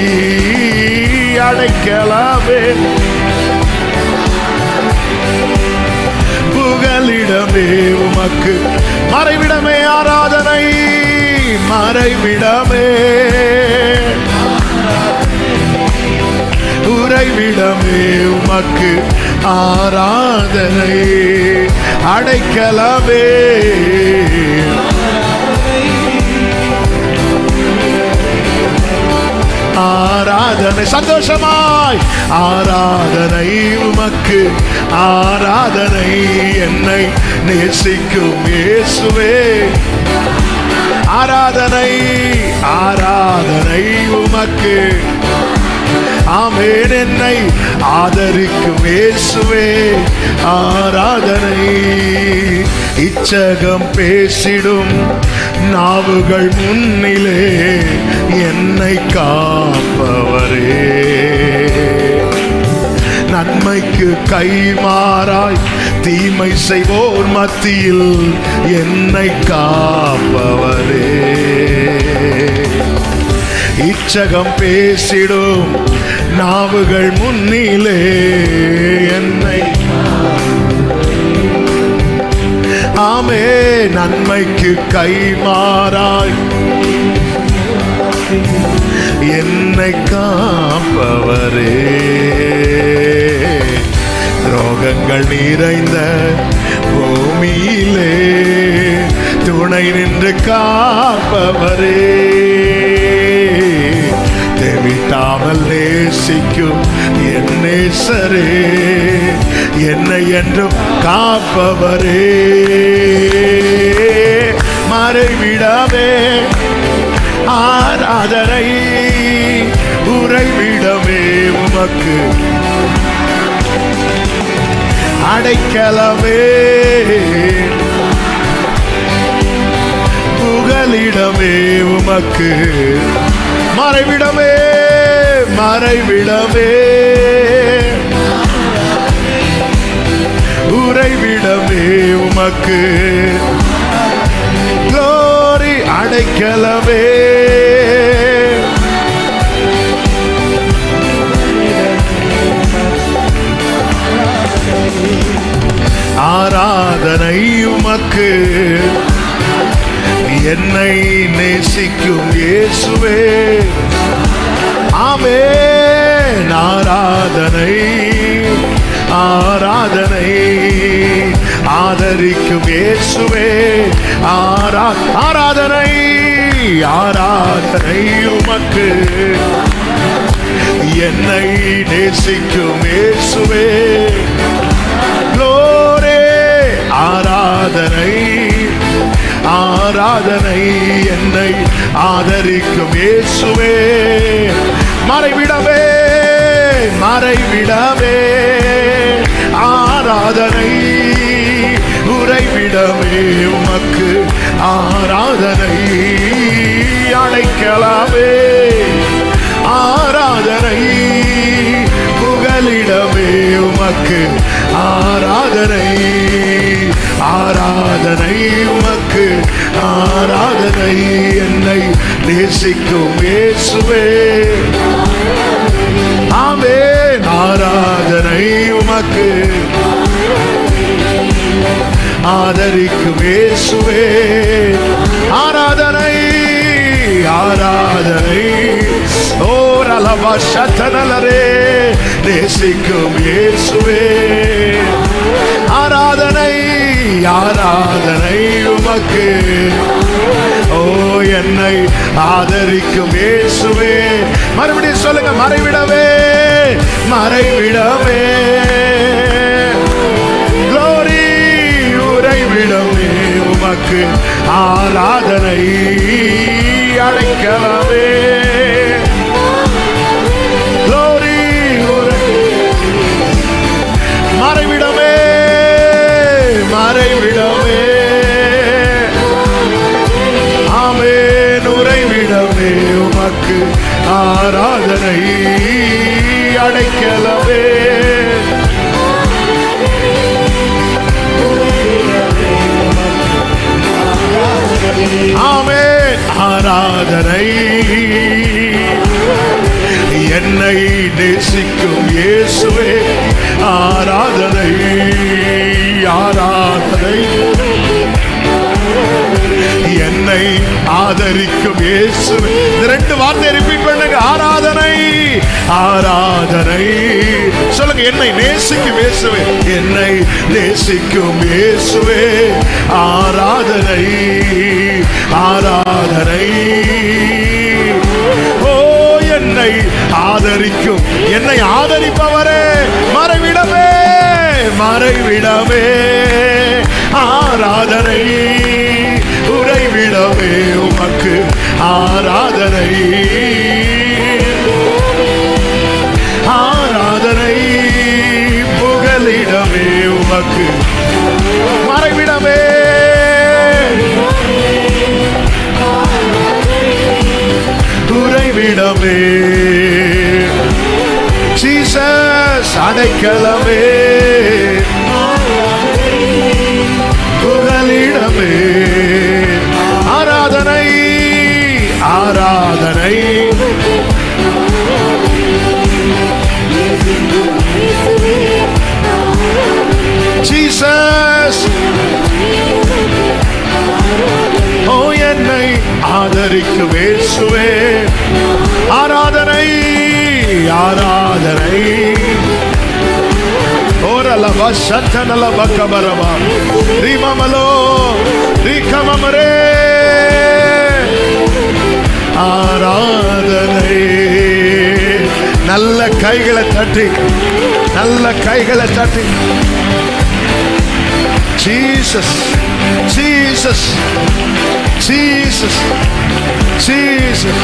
அடைக்கலமே, புகலிடமே உமக்கு மறைவிடமே ஆராதனை, மறைவிடமே, உறைவிடமே உமக்கு ஆராதனை, அடைக்கலமே, ஆராதனை, சந்தோஷமாய் ஆராதனை உமக்கு ஆராதனை, என்னை நேசிக்கும் இயேசுவே ஆராதனை, ஆராதனை உமக்கு, ஆமென், என்னை ஆதரிக்கும் இயேசுவே ஆராதனை, இச்சகம் பேசிடும் நாவுகள் முன்னிலே என்னை காப்பவரே, நன்மைக்கு கைமாறாய் தீமை செய்வோர் மத்தியில் என்னை காப்பவரே, இச்சகம் பேசிடும் நாவுகள் முன்னிலே என்னை, ஆமே, நன்மைக்கு கைமாறாய் என்னை காப்பவரே, ரோகங்கள் நிறைந்த பூமியிலே துணை நின்று காப்பவரே, தெவிட்டாமல் நேசிக்கும் என் நேசரே, என்னை என்றும் காப்பவரே, மறைவிடமே ஆராதனை, உறைவிடமே உமக்கு அடைக்கலமே, புகலிடமே உமக்கு மறைவிடமே, மறைவிடமே, உறைவிடமே உமக்கு glory, அடைக்கலமே, ஆராதனை உமக்கு, என்னை நேசிக்கும் இயேசுவே ஆமென், ஆராதனை, ஆராதனை, ஆதரிக்கும் இயேசுவே ஆராதனை, ஆராதனை உமக்கு, என்னை நேசிக்கும் இயேசுவே glory, ஆராதனை, ஆராதனை, என்னை ஆதரிக்கும் இயேசுவே மறைவிடமே, மறைவிடமே, ஆராதனை, உறைவிடமே உமக்கு ஆராதனை, அடைக்கலமே, ஆராதனை, புகலிடமே உமக்கு ஆராதனை, ஆராதனை உமக்கு ஆராதனை, என்னை நேசிக்கும் இயேசுவே ஆமென், ஆராதனை உமக்கு ஆதரிக்கும் இயேசுவே ஆராதனை, ஆராதனை, ஓரலவா சத்தனலரே, நேசிக்கும் இயேசுவே ஆராதனை, ஆராதனை உமக்கு, ஓ என்னை ஆதரிக்கும் இயேசுவே, மறுபடியும் சொல்லுங்க, மறைவிடவே, மறைவிடவே, glory, உறைவிடமே உமக்கு ஆராதனை, அடைக்கலமே, glory, மறைவிடமே, மறைவிடமே, ஆமென், உறைவிடமே உமக்கு ஆராதனை, அடைக்கலமே. ஆமென். ஆராதனை என்னை நேசிக்கும் இயேசுவே, ஆராதனை ஆராதனை என்னை ஆதரிக்கும் இயேசுவே. இந்த ரெண்டு வார்த்தை ரிப்பீட் பண்ணுங்க. ஆராதனை ஆராதனை சொல்லுங்க. என்னை நேசிக்கும் இயேசுவே, என்னை நேசிக்கும் இயேசுவே, ஆராதனை ஆராதனை. ஓ என்னை ஆதரிக்கும், என்னை ஆதரிப்பவரே, மறைவிடமே மறைவிடமே, ஆராதனை உறைவிடமே உமக்கு, ஆராதனை ஆராதனை புகலிடமே உமக்கு, மறைவிடமே உறைவிடமே. ஜீசஸ் அடைக்கலமே புகலிடமே. ஆராதனை ஆராதனை ஜீசஸ். ஓ என்னை ஆதரிக்கும் இயேசுவே, ஆராதனை ஆராதனை. ஓரலவா சத்தனலவா கபரவா ரீமமலோ ரீகமமரே, ஆராதனை. நல்ல கைகளை தட்டி, நல்ல கைகளை தட்டி. Jesus Jesus Jesus Jesus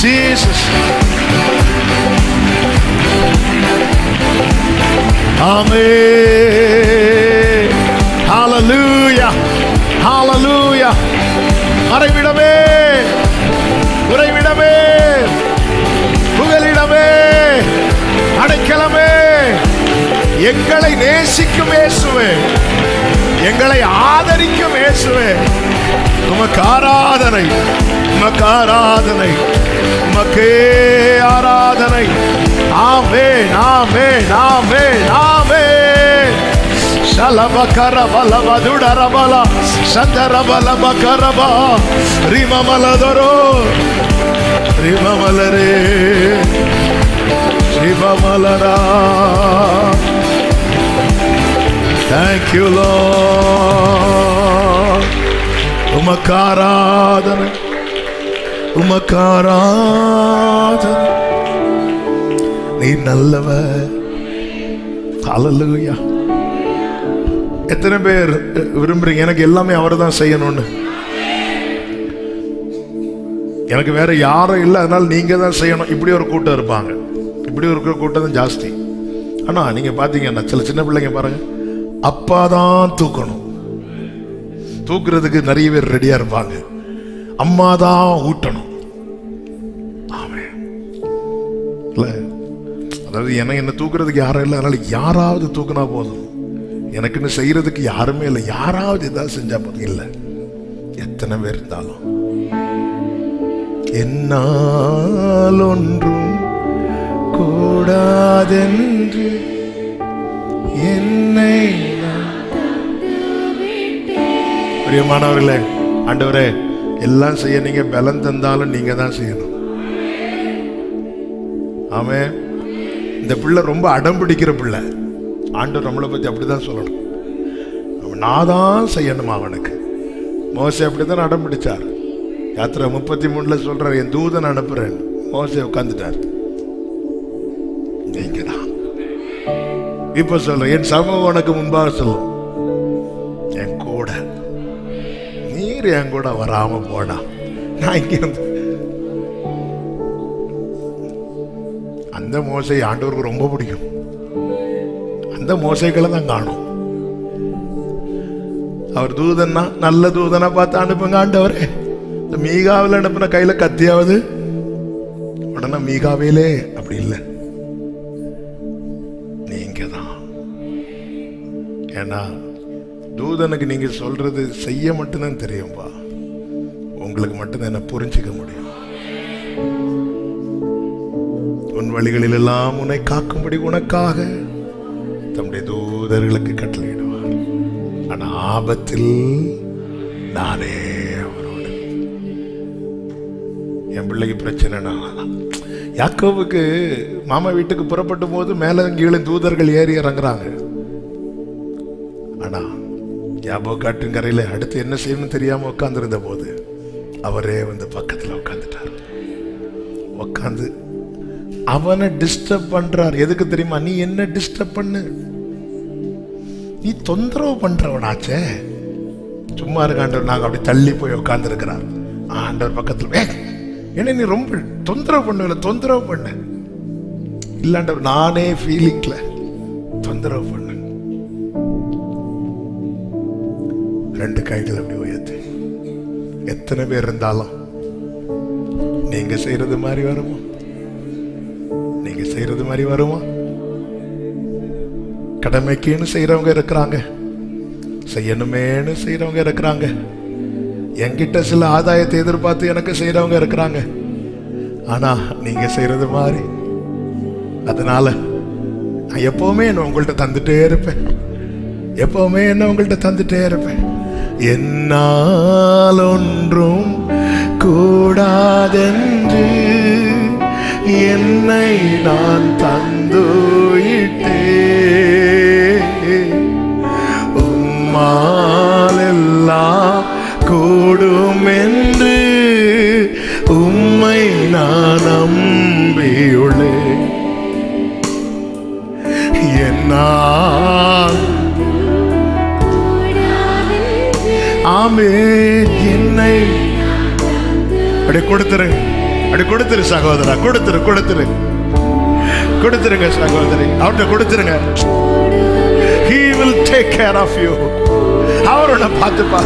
Jesus. Amen. Hallelujah hallelujah. மறைவிடமே உறைவிடமே புகலிடமே அடைக்கலமே, எங்களை நேசிக்கும் இயேசுவே, எங்களை ஆதரிக்கும் இயேசுவே, உமக்கு ஆராதனை உமக்கு ஆராதனை உமக்கே ஆராதனை. ஆமென் ஆமென் ஆமென் ஆமென். ஷலபகரபல வதுடரபல சந்தரபல பகரபா ரிமமலதரோ ரிமமலரே சிவமலரா. Thank you Lord. உமக்கு ஆராதனை உமக்கு ஆராதனை. நீ நல்லவர். ஹalleluya. எத்தனை பேர் விரும்புறீங்க எனக்கு எல்லாமே அவர் தான் செய்யணும்னு? எனக்கு வேற யாரும் இல்லை, அதனால நீங்க தான் செய்யணும். இப்படி ஒரு கூட்டம் இருப்பாங்க, இப்படி ஒரு கூட்டம் தான் ஜாஸ்தி. ஆனா நீங்க பாத்தீங்கன்னா சில சின்ன பிள்ளைங்க பாருங்க, அப்பா தான் தூக்கணும், தூக்குறதுக்கு நிறைய பேர் ரெடியா இருப்பாங்க. அம்மா தான் ஊட்டணும். ஆமென். அதாவது என்ன தூக்குறதுக்கு யாரும் இல்லை, அதனால யாராவது தூக்குனா போதும், எனக்குன்னு செய்யறதுக்கு யாருமே இல்லை, யாராவது ஏதாவது செஞ்சா போதும். இல்லை எத்தனை பேர் இருந்தாலும் என்னால் ஒன்றும் கூடாதென்று என்னை. பிரியமானவர்களே, ஆண்டவரே எல்லாம் செய்ய நீங்க பலன் தந்தாலும் நீங்க தான் செய்யணும். ஆமென். இந்த பிள்ளை ரொம்ப அடம் பிடிக்கிற பிள்ளை. ஆண்டவர் நம்மளை பத்தி அப்படிதான் சொல்லணும், நான் தான் செய்யணுமா அவனுக்கு. மோசே அப்படித்தான் அடம் பிடிச்சார். யாத்திரை 33 சொல்றாரு, என் தூதன் அனுப்புறேன். மோசே உட்கார்ந்துட்டார். நீங்க தான் இப்ப சொல்ற, என் சமூகம் உனக்கு முன்பாக சொல்லும், என் கூட நீர் என் கூட வராம போனா நான் இங்க இருந்து. அந்த மோசை ஆண்டவருக்கு ரொம்ப பிடிக்கும். அந்த மோசைகளை தான் காணும். அவர் தூதன்னா நல்ல தூதனா பார்த்து அனுப்புங்க ஆண்டவரே. இந்த மீகாவில் அனுப்புன கையில கத்தியாவது உடனே மீகாவேலே அப்படி இல்லை, நீங்க தான். ஏன்னா தூதனுக்கு நீங்க சொல்றது செய்ய மட்டும்தான் தெரியும்பா, உங்களுக்கு மட்டும்தான் என்ன புரிஞ்சுக்க முடியும். உன் வழிகளில் எல்லாம் உன்னை காக்கும்படி உனக்காக தம்முடைய தூதர்களுக்கு கட்டளையிடுவார். ஆனா ஆபத்தில் நானே அவரோடு. என் பிள்ளைக்கு பிரச்சனைனா, யாக்கோவுக்கு மாமா வீட்டுக்கு புறப்பட்ட போது மேல கீழே தூதர்கள் ஏறி இறங்குறாங்க. ஆனா யாபோ காட்டின் கரையில அடுத்து என்ன செய்யணும்னு தெரியாம உட்கார்ந்துருந்த போது அவரே வந்து பக்கத்துல உட்காந்துட்டார். உட்காந்து அவனை டிஸ்டர்ப் பண்றார். எதுக்கு தெரியுமா? நீ என்ன டிஸ்டர்ப் பண்ணு, நீ தொந்தரவு பண்றவனாச்சே, சும்மா இருக்காண்டவர். நாங்க அப்படி தள்ளி போய் உட்கார்ந்து இருக்கிறார். ஆண்டவர் பக்கத்துல, என்ன நீ ரொம்ப தொந்தரவு பண்ணல, தொந்தரவு பண்ண இல்லாண்டவர், நானே ஃபீலிங்ல தொந்தரவு பண்ண. ரெண்டு கைகள் அப்படி உயர்த்து. எத்தனை பேர் இருந்தாலும் நீங்க செய்யறது மாதிரி வருமா? நீங்க செய்யறது மாதிரி வருமா? கடமைக்குன்னு செய்யறவங்க இருக்கிறாங்க, செய்யணுமேனு செய்யறவங்க இருக்கிறாங்க, என்கிட்ட சில ஆதாயத்தை எதிர்பார்த்து எனக்கு செய்யறவங்க இருக்கிறாங்க. ஆனா நீங்க செய்யறது மாதிரி. அதனால நான் எப்பவுமே என்ன உங்கள்கிட்ட தந்துட்டே இருப்பேன், எப்பவுமே என்ன உங்கள்கிட்ட தந்துட்டே இருப்பேன். என்னால் ஒன்றும் கூடாதென்று என்னை நான் தந்துயிட்டே, உம்மால் எல்லாம் கூடும் என்று உம்மை நான் நம்பியுள்ளேன். என்னால் ஆமே என்னை அப்படி கொடுத்துரு, அப்படி கொடுத்துரு சகோதரா, கொடுத்துரு கொடுத்துரு கொடுத்துருங்க சகோதரி, அவர்கிட்ட கொடுத்துருங்க. He will take care of you. அவர் உன்னை பார்த்துப்பா.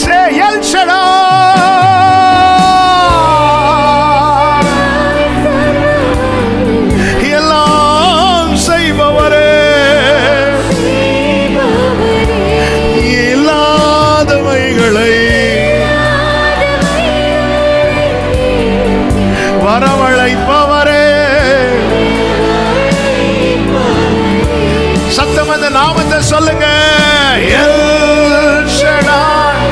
Say El Shaddai, எல்லாம் செய்பவரே, இல்லாதவைகளை வரவழைப்பவரே, சத்தம் அந்த நாமத்தை சொல்லுங்க. எல் ஷடாய்,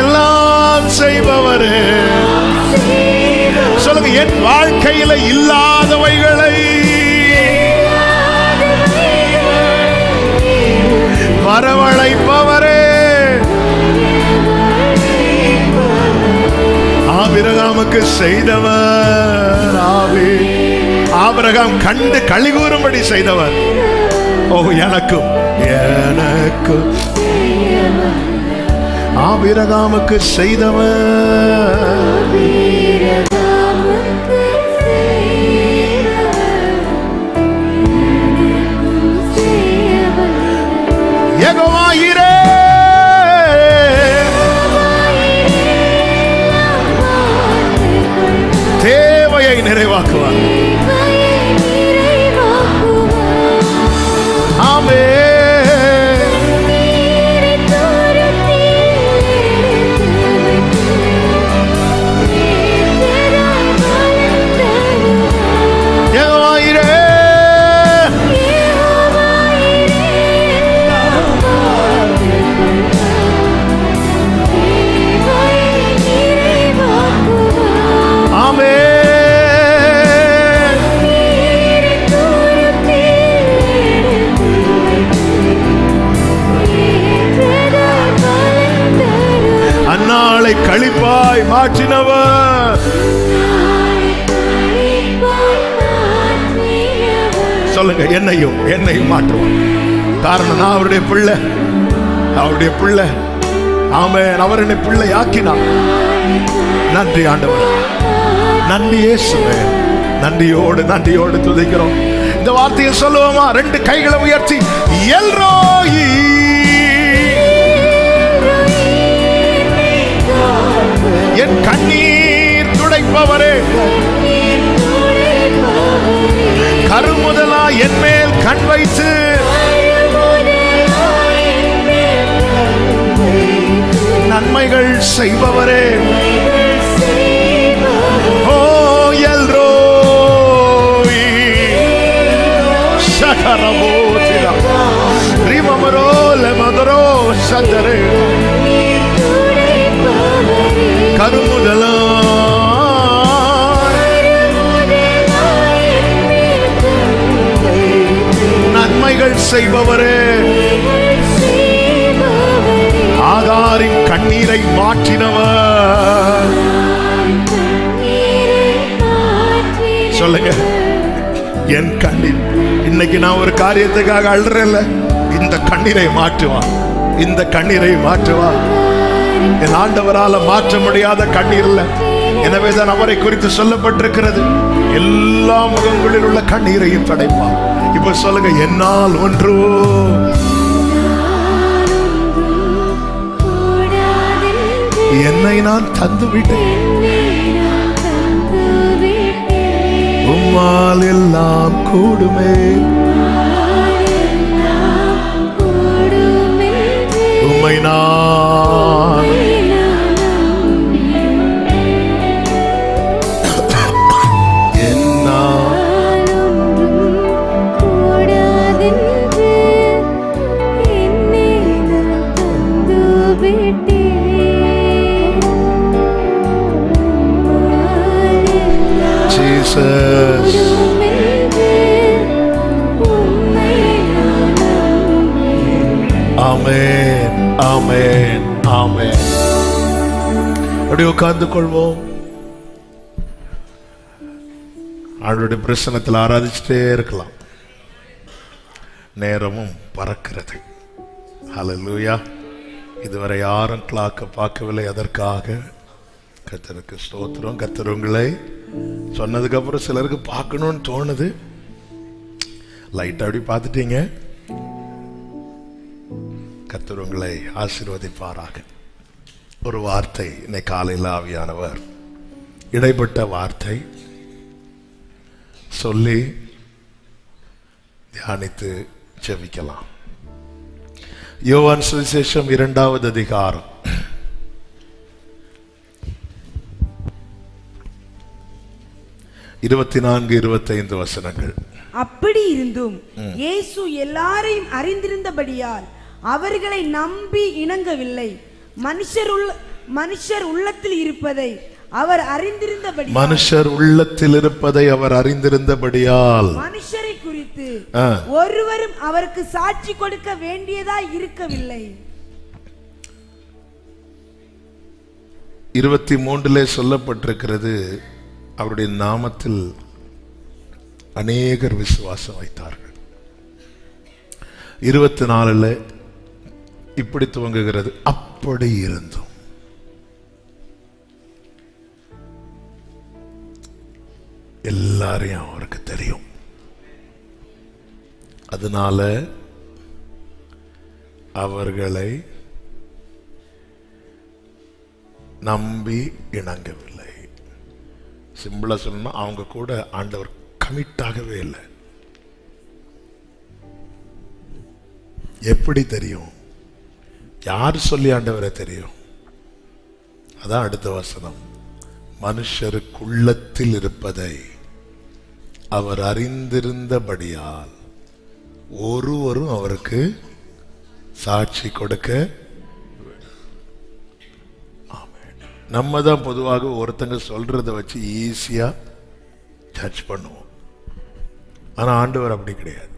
எல்லாம் செய்பவரே. சொல்லுங்க, என் வாழ்க்கையில இல்லாதவைகளை வரவழைப்பவரே. ஆபிரகாமுக்கு செய்தவர், ஆபிரகாம் கண்டு கழிகூறும்படி செய்தவர். ஓ எனக்கும் எனக்கும் ஆபிரகாமுக்கு செய்தவர். யெகோவா ஈரே, தேவையை நிறைவாக்குவார். ஆமே, யெகோவா ஈரே, ஆமே, அந்நாளை களிப்பாய் மாற்றினவர். சொல்லுங்க, என்னையும் மாற்றுவார். காரணம் நான் அவருடைய பிள்ளை, அவருடைய பிள்ளை. ஆமென். அவர் என்னை பிள்ளை ஆக்கினார். நன்றி ஆண்டவர், நன்றி இயேசுவே. நன்றியோடு துதிக்கிறோம். இந்த வார்த்தையை சொல்லுவோமா? ரெண்டு கைகளை உயர்த்தி, எல்ரோயி, என் கண்ணீர் கருமுதலா என் மேல் கண் வைத்து நன்மைகள் செய்பவரே. ஓ எல்ரோய் சகரமோதிரா ரிமமரோ லமதரோ சதரே கருமுதலா நன்மைகள் செய்பவரே. ஆகாரின் கண்ணீரை மாற்றினவர். சொல்லுங்க, என் கண்ணீர். இன்னைக்கு நான் ஒரு காரியத்துக்காக அழுறல, இந்த கண்ணீரை மாற்றுவா, இந்த கண்ணீரை மாற்றுவா. என் ஆண்டவரால மாற்ற முடியாத கண்ணீர் இல்ல. எனவேதான் அவரை குறித்து சொல்லப்பட்டிருக்கிறது, எல்லா முகங்களில் உள்ள கண்ணீரையும் தடைப்பார். இப்ப சொல்லுங்க, என்னால் ஒன்று என்னை நான் தந்து விட்டேன், உம்மால் எல்லாம் கூடுமே, உம்மை நான் ஆமென், ஆமென், ஆமென். அப்படி உட்கார்ந்து கொள்வோம். அவருடைய பிரசன்னத்தில் ஆராதிச்சுட்டே இருக்கலாம். நேரமும் பறக்கிறது. ஹல்லேலூயா. இதுவரை யாரும் கிளாக்க பார்க்கவில்லை, அதற்காக கர்த்தருக்கு ஸ்தோத்திரம். கர்த்தர் உங்களை சொன்னதுக்கு அப்புறம் சிலருக்கு பார்க்கணும்னு தோணுது. லைட் அப்படி பார்த்துட்டீங்க. கர்த்தர் உங்களை ஆசீர்வதிப்பாராக. ஒரு வார்த்தை இன்னைக்கு காலையில் ஆவியானவர் இடைப்பட்ட வார்த்தை சொல்லி தியானித்து ஜெபிக்கலாம். யோவான் சுவிசேஷம் 2வது அதிகாரம் 24-25 வசனங்கள். அப்படி இருந்தும் இயேசு எல்லாரையும் அறிந்திருந்தபடியால் அவர்களை நம்பி இணங்கவில்லை. மனுஷர் உள்ளத்தில் இருப்பதை அவர் அறிந்திருந்தபடியால் மனுஷரை குறித்து ஒருவரும் அவருக்கு சாட்சி கொடுக்க வேண்டியதாய் இருக்கவில்லை. 23 சொல்லப்பட்டிருக்கிறது, அவருடைய நாமத்தில் அநேகர் விசுவாசம் வைத்தார்கள். 24 இப்படி துவங்குகிறது, அப்படி இருந்தும். எல்லாரையும் அவருக்கு தெரியும். அதனால அவர்களை நம்பி இணங்கவில்லை. சிம்பிளா சொல்லணும்னா, அவங்க கூட ஆண்டவர் கமிட் ஆகவே இல்லை. எப்படி தெரியும்? யார் சொல்லி ஆண்டவரை தெரியும்? அதான் அடுத்த வசனம். மனுஷருக்குள்ளத்தில் இருப்பதை அவர் அறிந்திருந்தபடியால் ஒருவரும் அவருக்கு சாட்சி கொடுக்க. நம்ம தான் பொதுவாக ஒருத்தங்க சொல்றதை வச்சு ஈஸியா ஜட்ஜ் பண்ணுவோம். ஆனா ஆண்டவர் அப்படி கிடையாது.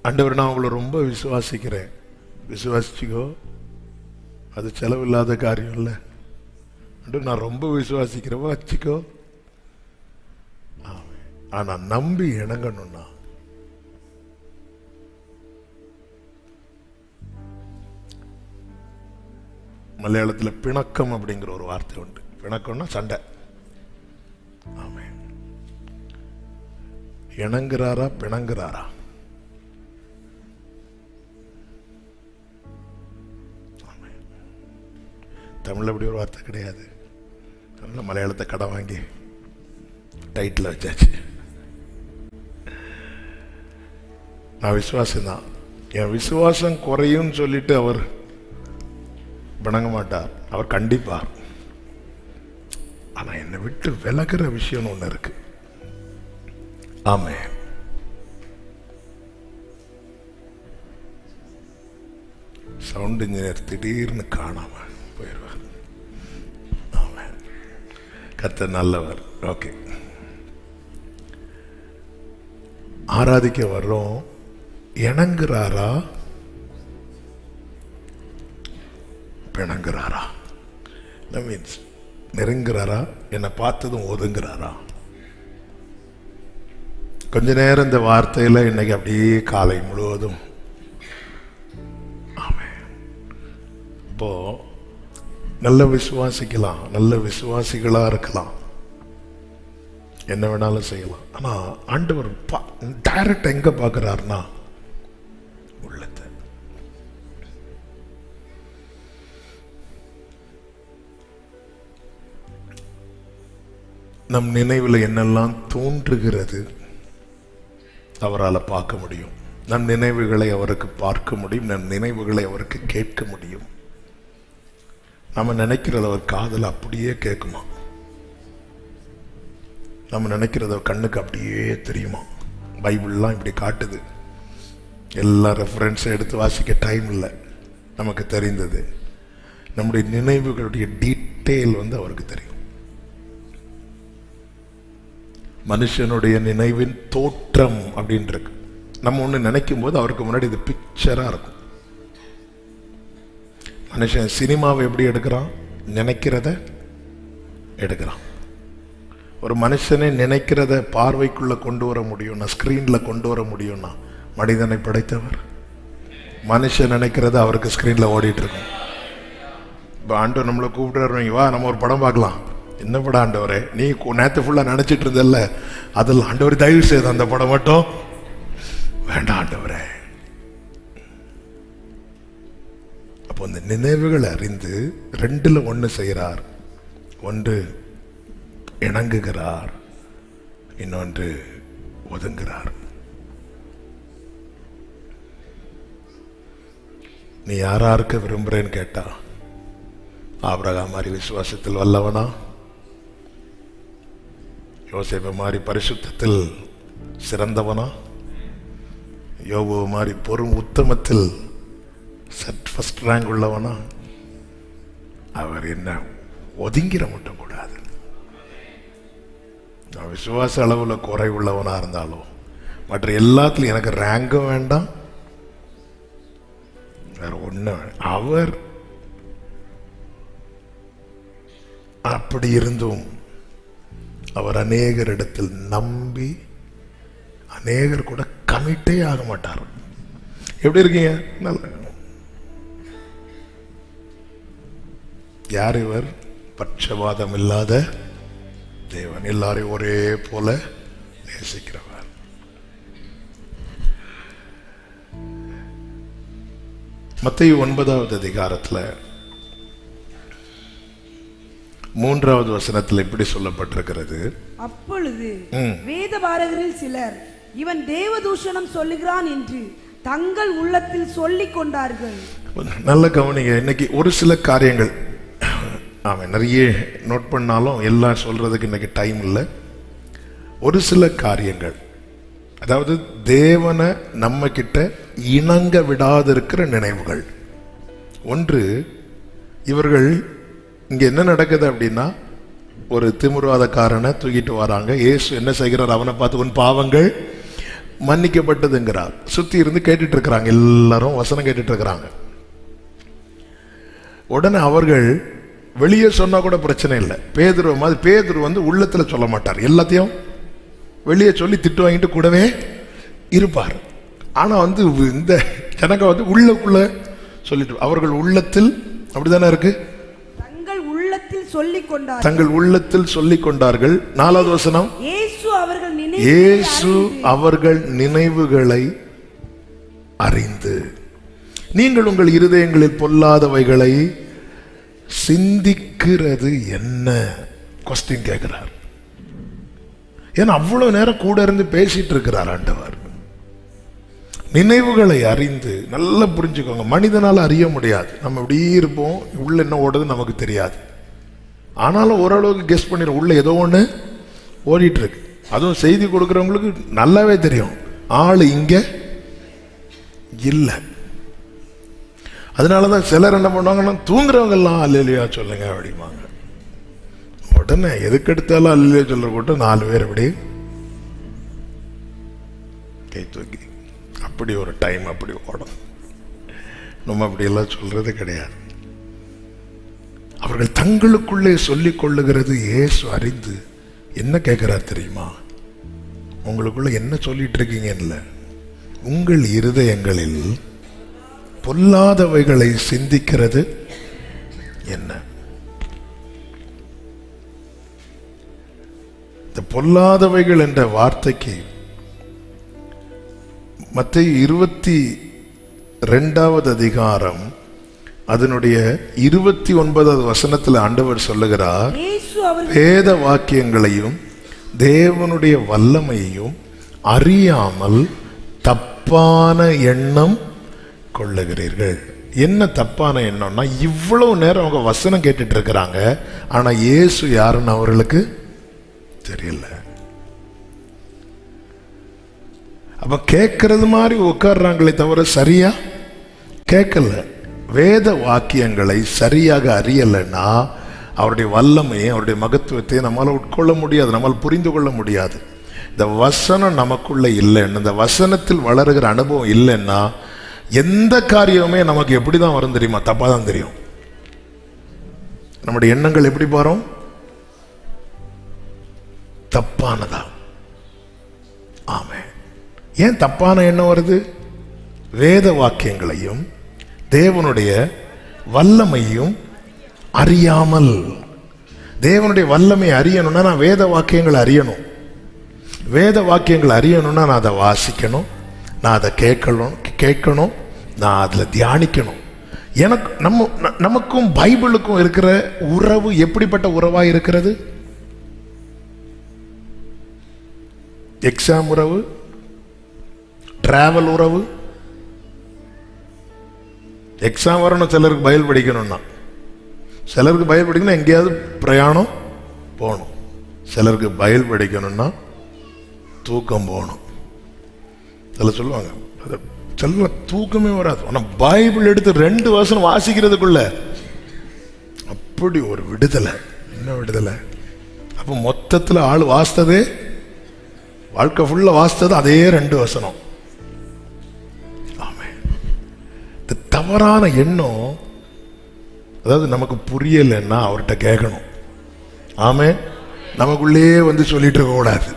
ஆண்டவர், நான் உங்களை ரொம்ப விசுவாசிக்கிறேன், விசுவாசிச்சுக்கோ, அது செலவில்லாத காரியம் இல்லை. நான் ரொம்ப விசுவாசிக்கிறவோ வச்சுக்கோ. ஆனா நம்பி இணங்கணும்னா மலையாளத்தில் பிணக்கம் அப்படிங்கிற ஒரு வார்த்தை உண்டு. பிணக்கம்னா சண்டை. ஆமென். இணங்குறாரா பிணங்குறாரா? தமிழ் அப்படி ஒரு வார்த்தை கிடையாது. மலையாளத்தை கடன் வாங்கி டைட்டில் வச்சாச்சு. நான் விசுவாசம்தான், என் விசுவாசம் குறையும் சொல்லிட்டு அவர் வணங்க மாட்டார், அவர் கண்டிப்பார். ஆனா என்னை விட்டு விலகிற விஷயம் ஒண்ணு இருக்கு. ஆமென். சவுண்ட் இன்ஜினியர் திடீர்னு காணாம போயிடுவார். ஆமென். கர்த்தர் நல்லவர். ஓகே, ஆராதிக்க வர்றோம். இணங்குறாரா பிணங்குறாரா? மீன்ஸ் நெருங்குறாரா, என்னை பார்த்ததும் ஒதுங்குறாரா? கொஞ்ச நேரம் இந்த வார்த்தையில இன்னைக்கு அப்படியே காலை முழுவதும். ஆமென். இப்போ நல்ல விசுவாசிக்கலாம், நல்ல விசுவாசிகளா இருக்கலாம், என்ன வேணாலும் செய்யலாம். ஆனா ஆண்டவர் டைரக்ட் எங்க பார்க்கிறாருன்னா உள்ளத்தை. நம் நினைவில் என்னெல்லாம் தோன்றுகிறது அவரால் பார்க்க முடியும். நம் நினைவுகளை அவருக்கு பார்க்க முடியும், நம் நினைவுகளை அவருக்கு கேட்க முடியும். நம்ம நினைக்கிறது அவர் காதில் அப்படியே கேட்குமா, நம்ம நினைக்கிறத கண்ணுக்கு அப்படியே தெரியுமா? பைபிள்லாம் இப்படி காட்டுது. எல்லா ரெஃபரன்ஸும் எடுத்து வாசிக்க டைம் இல்லை, நமக்கு தெரிந்தது. நம்முடைய நினைவுகளுடைய டீட்டெயில் அவருக்கு தெரியும். மனுஷனுடைய நினைவின் தோற்றம் அப்படின்னு இருக்கு. நம்ம ஒன்று நினைக்கும் போது அவருக்கு முன்னாடி இது பிக்சரா இருக்கும். மனுஷன் சினிமாவை எப்படி எடுக்கிறான்? நினைக்கிறத எடுக்கிறான். ஒரு மனுஷனை நினைக்கிறத பார்வைக்குள்ள கொண்டு வர முடியும்னா, ஸ்கிரீன்ல கொண்டு வர முடியும்னா, மனிதனை படைத்தவர். மனுஷன் நினைக்கிறத அவருக்கு ஸ்கிரீன்ல ஓடிட்டு இருக்கும். இப்போ ஆண்டவர் நம்மளை கூப்பிட்டு வா நம்ம ஒரு படம் பார்க்கலாம். என்ன படம் ஆண்டவரே? நீ நேற்று ஃபுல்லா நினைச்சிட்டு இருந்தல்ல, அதில் ஆண்டவர் தயவு செய்து அந்த படம் மட்டும் வேண்டாம் ஆண்டவரே. அப்போ இந்த நினைவுகள் அறிந்து ரெண்டுல ஒன்று செய்கிறார். ஒன்று இணங்குகிறார், இன்னொன்று ஒதுங்குகிறார். நீ யாராருக்கு விரும்புறேன்னு கேட்டா, ஆபிரகாம் மாதிரி விசுவாசத்தில் வல்லவனா, யோசேப்பு மாதிரி பரிசுத்தத்தில் சிறந்தவனா, யோபு மாதிரி பொறும் உத்தமத்தில் ஃபர்ஸ்ட் ரேங்க் உள்ளவனா? அவர் என்ன ஒதுங்கிற மட்டும் கூடாது. நான் விசுவாச அளவுல குறை உள்ளவனா இருந்தாலும் மற்ற எல்லாத்துலயும் எனக்கு ரேங்கும் வேண்டாம், வேற ஒண்ணு. அவர் அப்படி இருந்தும் அவர் அநேகரிடத்தில் நம்பி அநேகர் கூட கமிட்டே ஆக மாட்டார். எப்படி இருக்கீங்க? நல்ல. யார் இவர்? பட்சபாதம் இல்லாத தேவன், எல்லாரையும் ஒரே போல நேசிக்கிறவர். மத்தேயு 9வது அதிகாரத்தில் 3வது வசனத்தில் இப்படி சொல்லப்பட்டிருக்கிறது. அப்பொழுது வேதபாரகரில் சிலர் இவன் தேவதூஷணம் சொல்லுகிறான் என்று தங்கள் உள்ளத்தில் சொல்லிக் கொண்டார்கள். நல்ல கவனிங்க. இன்னைக்கு ஒரு சில காரியங்கள் நிறைய நோட் பண்ணாலும் எல்லாம் சொல்றதுக்கு இன்னைக்கு டைம் இல்லை. ஒரு சில காரியங்கள், அதாவது தேவனை நம்ம கிட்ட இணங்க விடாது இருக்கிற நினைவுகள். ஒன்று, இவர்கள் இங்க என்ன நடக்குது அப்படின்னா, ஒரு திமிர்வாதக்காரனை தூக்கிட்டு வராங்க. இயேசு என்ன செய்கிறார்? அவனை பார்த்து உன் பாவங்கள் மன்னிக்கப்பட்டதுங்கிறார். சுத்தி இருந்து கேட்டுட்டு இருக்கிறாங்க, எல்லாரும் வசனம் கேட்டுட்டு இருக்கிறாங்க. உடனே அவர்கள் வெளியே சொன்னா கூட பிரச்சனை இல்லை. பேதுரு மாதிரி, பேதுரு உள்ளத்துல சொல்ல மாட்டார், எல்லாத்தையும் வெளியே சொல்லி திட்டு வாங்கிட்டு கூடவே இருப்பார். ஆனா இந்த ஜனங்க உள்ளுக்குள்ள சொல்லிட்டு, அவர்கள் உள்ளத்தில் அப்படித்தானே இருக்கு, தங்கள் உள்ளத்தில் சொல்லிக் கொண்டார்கள். 4வது வசனம், இயேசு அவர்கள் நினைவுகளை அறிந்து, நீங்கள் உங்கள் இருதயங்களில் பொல்லாதவைகளை சிந்திக்கிறது என்ன? கொஸ்டின் கேட்கிறார். ஏன்னா அவ்வளவு நேரம் கூட இருந்து பேசிட்டு இருக்கிறார் ஆண்டவர். நினைவுகளை அறிந்து நல்லா புரிஞ்சுக்கோங்க. மனிதனால் அறிய முடியாது. நம்ம இப்படி இருப்போம், உள்ள என்ன ஓடுது நமக்கு தெரியாது. ஆனாலும் ஓரளவுக்கு கெஸ் பண்ணிடும், உள்ள ஏதோ ஒன்று ஓடிட்டு இருக்கு. அதுவும் செய்தி கொடுக்குறவங்களுக்கு நல்லாவே தெரியும், ஆள் இங்க இல்லை. அதனாலதான் சிலர் என்ன பண்ணுவாங்கன்னா, தூங்குறவங்க எல்லாம் அல்லேலூயா சொல்லுங்க அப்படிம்பாங்க. உடனே எதுக்கு எடுத்தாலும் அல்லேலூயா சொல்ற கூட்டம் 4 பேர் அப்படி கை தூக்கி அப்படி ஒரு டைம் அப்படி ஓடும். நம்ம அப்படி எல்லாம் சொல்றது கிடையாது. அவர்கள் தங்களுக்குள்ளே சொல்லிக் கொள்ளுகிறது இயேசு அறிந்து என்ன கேட்கிறார் தெரியுமா? உங்களுக்குள்ள என்ன சொல்லிட்டு இருக்கீங்கன்னு, உங்கள் இருதயங்களில் பொல்லாதவைகளை சிந்திக்கிறது என்ன? இந்த பொல்லாதவைகள் என்ற வார்த்தைக்கு மத்தேயு 22வது அதிகாரம் அதனுடைய 29வது வசனத்தில் ஆண்டவர் சொல்லுகிறார், வேத வாக்கியங்களையும் தேவனுடைய வல்லமையையும் அறியாமல் தப்பான எண்ணம் கொள்ளுகிறீர்கள். என்ன தப்பான எண்ணம்னா, இவ்வளவு நேரம் அவங்க வசனம் கேட்டுட்டு இருக்கிறாங்க, ஆனா இயேசு யாருன்னு அவர்களுக்கு தெரியல. அப்ப கேட்கறது மாதிரி உட்கார்றாங்களே தவிர சரியா கேட்கல. வேத வாக்கியங்களை சரியாக அறியலைன்னா அவருடைய வல்லமையை, அவருடைய மகத்துவத்தை நம்மளால் உட்கொள்ள முடியாது, நம்மால் புரிந்து கொள்ள முடியாது. இந்த வசனம் நமக்குள்ள இல்லைன்னு, இந்த வசனத்தில் வளருகிற அனுபவம் இல்லைன்னா எந்த காரியமே நமக்கு எப்படிதான் வரும் தெரியுமா? தப்பா தான் தெரியும். நம்முடைய எண்ணங்கள் எப்படி வரும்? தப்பானதா. ஆமே. ஏன் தப்பான எண்ணம் வருது? வேத வாக்கியங்களையும் தேவனுடைய வல்லமையும் அறியாமல். தேவனுடைய வல்லமை அறியணும்னா நான் வேத வாக்கியங்களை அறியணும். வேத வாக்கியங்களை அறியணும்னா நான் அதை வாசிக்கணும், நான் அதை கேட்கணும், நான் அதில் தியானிக்கணும். எனக்கு நமக்கும் பைபிளுக்கும் இருக்கிற உறவு எப்படிப்பட்ட உறவா இருக்கிறது? எக்ஸாம் உறவு, டிராவல் உறவு. எக்ஸாம் வரணும், சிலருக்கு பைபிள் படிக்கணும்னா, சிலருக்கு பைபிள் படிக்கணும் எங்கேயாவது பிரயாணம் போகணும், சிலருக்கு பைபிள் படிக்கணும்னா தூக்கம் போகணும். அதில் சொல்லுவாங்க, சில தூக்கமே வராது, ஆனால் பைபிள் எடுத்து 2 வசனம் வாசிக்கிறதுக்குள்ள அப்படி ஒரு விடுதலை. என்ன விடுதலை? அப்போ மொத்தத்தில் ஆள் வாசித்ததே, வாழ்க்கை ஃபுல்லாக வாசித்தது அதே 2 வசனம். ஆமே. இந்த தவறான எண்ணம், அதாவது நமக்கு புரியலைன்னா அவர்கிட்ட கேட்கணும். ஆமே. நமக்குள்ளே வந்து சொல்லிட்டு இருக்க கூடாது.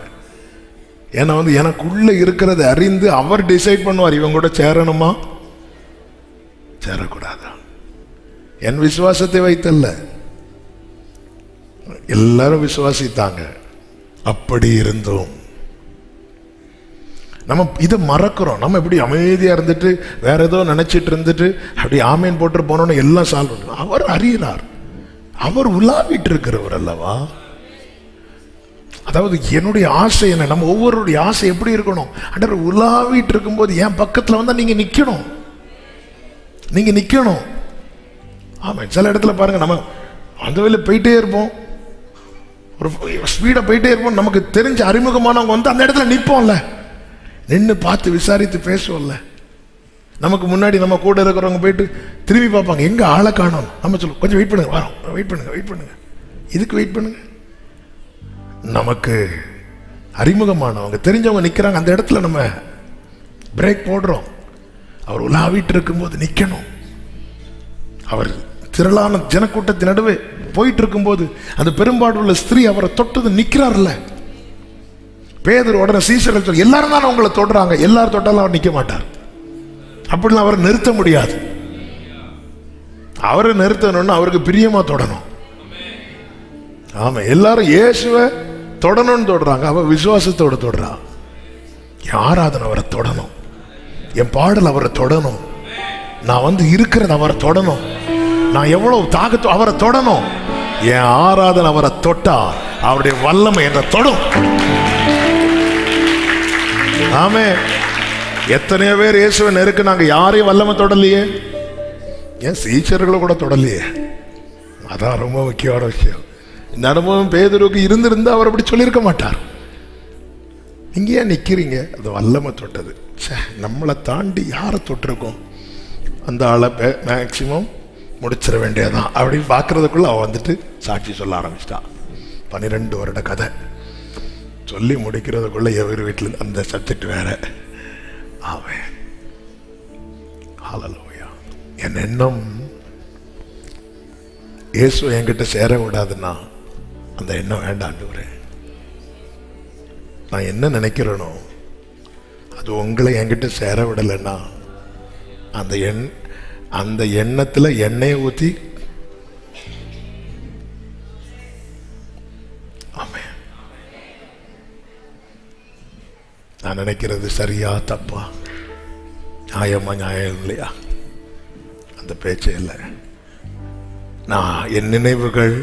ஏன்னா எனக்குள்ள இருக்கிறத அறிந்து அவர் டிசைட் பண்ணுவார், இவங்க கூட சேரணுமா சேரக்கூடாதா. என் விசுவாசத்தை வைத்தல்ல, எல்லாரும் விசுவாசித்தாங்க. அப்படி இருந்தோம். நம்ம இதை மறக்கிறோம். நம்ம எப்படி அமைதியா இருந்துட்டு வேற ஏதோ நினைச்சிட்டு இருந்துட்டு அப்படி ஆமேன் போட்டு போனோன்னு எல்லாம் சால்வ் பண்ணுவோம். அவர் அறிகிறார், அவர் உலாவிட்டு இருக்கிறவர் அல்லவா. அதாவது என்னுடைய ஆசை என்ன, நம்ம ஒவ்வொருடைய ஆசை எப்படி இருக்கணும்? அண்டர் உலாவிட்டு இருக்கும்போது என் பக்கத்துல வந்தா நீங்க நிக்கணும், நீங்க நிக்கணும். ஆமா. சில இடத்துல பாருங்க, நம்ம அந்த வேலை போயிட்டே இருப்போம், ஒரு ஸ்பீடா போயிட்டே இருப்போம், நமக்கு தெரிஞ்ச அறிமுகமானவங்க வந்து அந்த இடத்துல நிற்போம்ல, நின்று பார்த்து விசாரித்து பேசுவோம்ல. நமக்கு முன்னாடி நம்ம கூட இருக்கிறவங்க போயிட்டு திரும்பி பார்ப்பாங்க, எங்க ஆளை காணோம். நம்ம சொல்லுவோம், கொஞ்சம் வெயிட் பண்ணுங்க, வரோம், வெயிட் பண்ணுங்க. இதுக்கு வெயிட் பண்ணுங்க. நமக்கு அறிமுகமானவங்க, தெரிஞ்சவங்க நிற்கிறாங்க, அந்த இடத்துல நம்ம பிரேக் போடுறோம். அவர் உலாவிட்டு இருக்கும்போது நிற்கணும். அவர் திரளான ஜனக்கூட்டத்தின் நடுவே போயிட்டு இருக்கும்போது அந்த பெரும்பாடுள்ள ஸ்திரீ அவரை தொட்டது நிற்கிறார்ல. பேதுரு உடனே சீசர்கள் சொல்லி, எல்லாரும் தானே உங்களை தொடுறாங்க, எல்லாரும் தொட்டாலும் அவர் நிற்க மாட்டார். அப்படிலாம் அவரை நிறுத்த முடியாது. அவரை நிறுத்தணும்னு அவருக்கு பிரியமா தொடணும். ஆமா. எல்லாரும் இயேசுவை தொடணும்னு தொடுறாங்க, அவ விசுவாசத்தோட தொடுறா. என் ஆராதனை அவரை தொடணும், என் பாடல் அவரை தொடணும், நான் இருக்கிறது அவரை தொடணும், நான் எவ்வளவு தாகத்தோ அவரை தொடணும். என் ஆராதனை அவரை தொட்டா அவருடைய வல்லமை என்ற தொடும். ஆமே. எத்தனையோ பேர் இயேசுவை நெருக்குனாங்க, யாரையும் வல்லமை தொடலையே, ஏன் சீச்சர்களை கூட தொடலையே. அதான் ரொம்ப முக்கியமான விஷயம். இந்த அனுபவம் பேதுருக்கு இருந்திருந்தா அவர் அப்படி சொல்லியிருக்க மாட்டார். நீங்க ஏன் நிக்கிறீங்க? அது வல்லமை தொட்டது. நம்மளை தாண்டி யாரை தொட்டிருக்கோம், அந்த ஆளை மேக்சிமம் முடிச்சிட வேண்டியதான் அப்படின்னு பார்க்கறதுக்குள்ள அவன் வந்துட்டு சாட்சி சொல்ல ஆரம்பிச்சிட்டான். 12 வருட கதை சொல்லி முடிக்கிறதுக்குள்ள எவர் வீட்டில் அந்த சப்ஜெக்ட் வேற. அவன் ஹல்லேலூயா. என் எண்ணம் இயேசு என்கிட்ட சேர விடாதுன்னா அந்த எண்ணம் வேண்டாண்டுவரே. நான் என்ன நினைக்கிறேனோ அது உங்களை என்கிட்ட சேர விடலைன்னா அந்த எண்ணத்துல எண்ணெயை ஊத்தி நான் நினைக்கிறது சரியா தப்பா, நியாயமா நியாயம் இல்லையா, அந்த பேச்சே இல்லை. நான் என் நினைவுகள்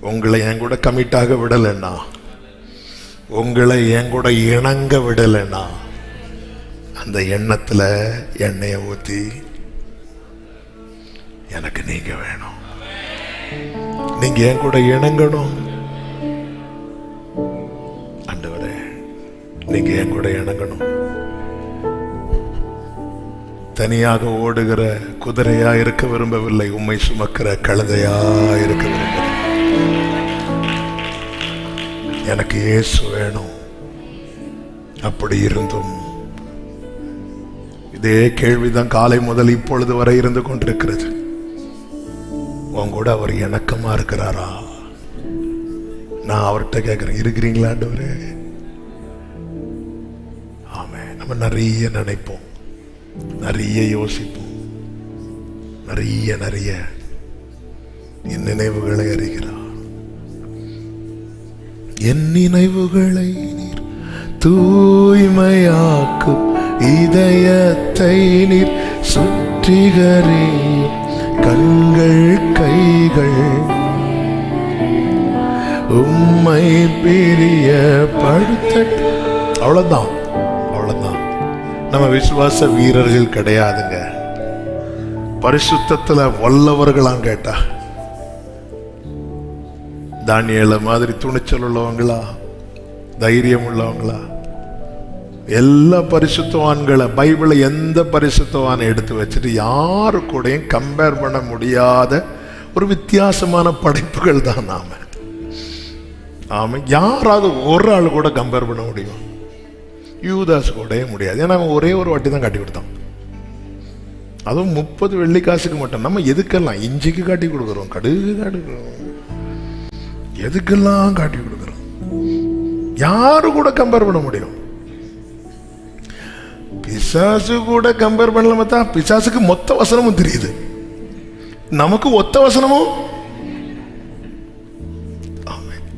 உங்களை என் கூட கமிட்டாக விடலைன்னா, உங்களை என் கூட இணங்க விடலைன்னா அந்த எண்ணத்துல எண்ணெயை ஊத்தி எனக்கு நீங்க வேணும், நீங்க என் கூட இணங்கணும். ஆண்டவரே நீங்க என் கூட இணங்கணும். தனியாக ஓடுகிற குதிரையா இருக்க விரும்பவில்லை, உம்மை சுமக்கிற கழுதையா இருக்க விரும்புகிறேன். எனக்கு இயேசு வேணும். அப்படி இருந்தும் இதே கேள்விதான் காலை முதல் இப்பொழுது வரை இருந்து கொண்டிருக்கிறது. உன் கூட அவர் இணக்கமா இருக்கிறாரா? நான் அவர்கிட்ட கேட்கிறேன், இருக்கிறீங்களா ஆண்டவரே? ஆமே. நம்ம நிறைய நினைப்போம், நிறைய யோசிப்போம், நிறைய என் நினைவுகளை அறிகிறார். என் நினைவுகளை நீர் தூய்மையாக்கும், இதயத்தை நீர் சுற்றிகரே, கண்கள் கைகள் உம்மை பிரிய படுத்த. அவ்வளவுதான். நம்ம விசுவாச வீரர்கள் கிடையாதுங்க. பரிசுத்தத்துல வல்லவர்களாம் கேட்டா தானியேல மாதிரி துணிச்சல் உள்ளவங்களா, தைரியம் உள்ளவங்களா? எல்லா பரிசுத்தவான்களை பைபிளை எந்த பரிசுத்தவானை எடுத்து வச்சுட்டு யாரு கூடயும் கம்பேர் பண்ண முடியாத ஒரு வித்தியாசமான படைப்புகள் தான் நாம. ஆமா, யாராவது ஒரு ஆள் கூட கம்பேர் பண்ண முடியும்? யூதாஸ் கூட முடியாது. ஏன்னா அவன் ஒரே ஒரு வாட்டி தான் காட்டி கொடுத்தான், அதுவும் 30 வெள்ளி காசுக்கு மட்டும். நம்ம எதுக்கெல்லாம் இஞ்சிக்கு காட்டி கொடுக்குறோம், கடுகு காட்டி கொடுக்குறோம், எதுக்கெல்லாம் காட்டி கொடுக்குறோம்? யாரு கூட கம்பேர் பண்ண முடியும்? பிசாசு கூட கம்பேர் பண்ணலாம தான். பிசாசுக்கு மொத்த வசனமும் தெரியுது, நமக்கு ஒத்த வசனமும்.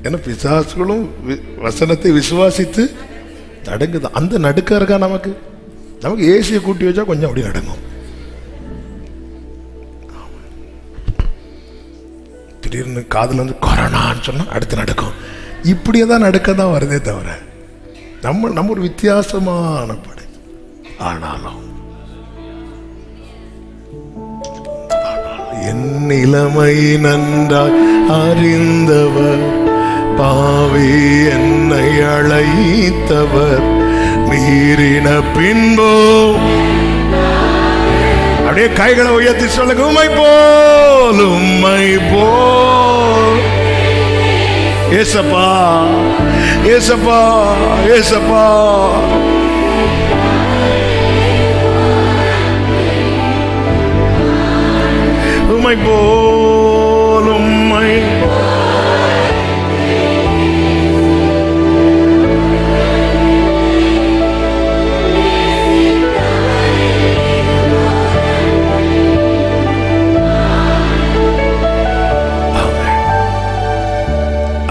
ஏன்னா பிசாசுகளும் வசனத்தை விசுவாசித்து நடுங்குதான். அந்த நடுக்க இருக்கா நமக்கு. ஏசியை கூட்டி வச்சா கொஞ்சம் அப்படி நடுங்கும். திடீர்னு காதுல வந்து கொரோனான்னு சொன்னா அடுத்து நடக்கும். இப்படியே தான் நடக்க தான் வருதே தவிர நம்ம ஒரு வித்தியாசமான படை. ஆனாலும் என் நிலைமை நன்றாய் அறிந்தவர், பாவி என்னை அழைத்தவர், மீறின பின்போ அப்படியே கைகளை உயர்த்தி சொல்லுங்க, உம்மை போல் உம்மை போல். ஏசப்பா ஏசப்பா ஏசப்பா, உம்மை போல் உம்மை.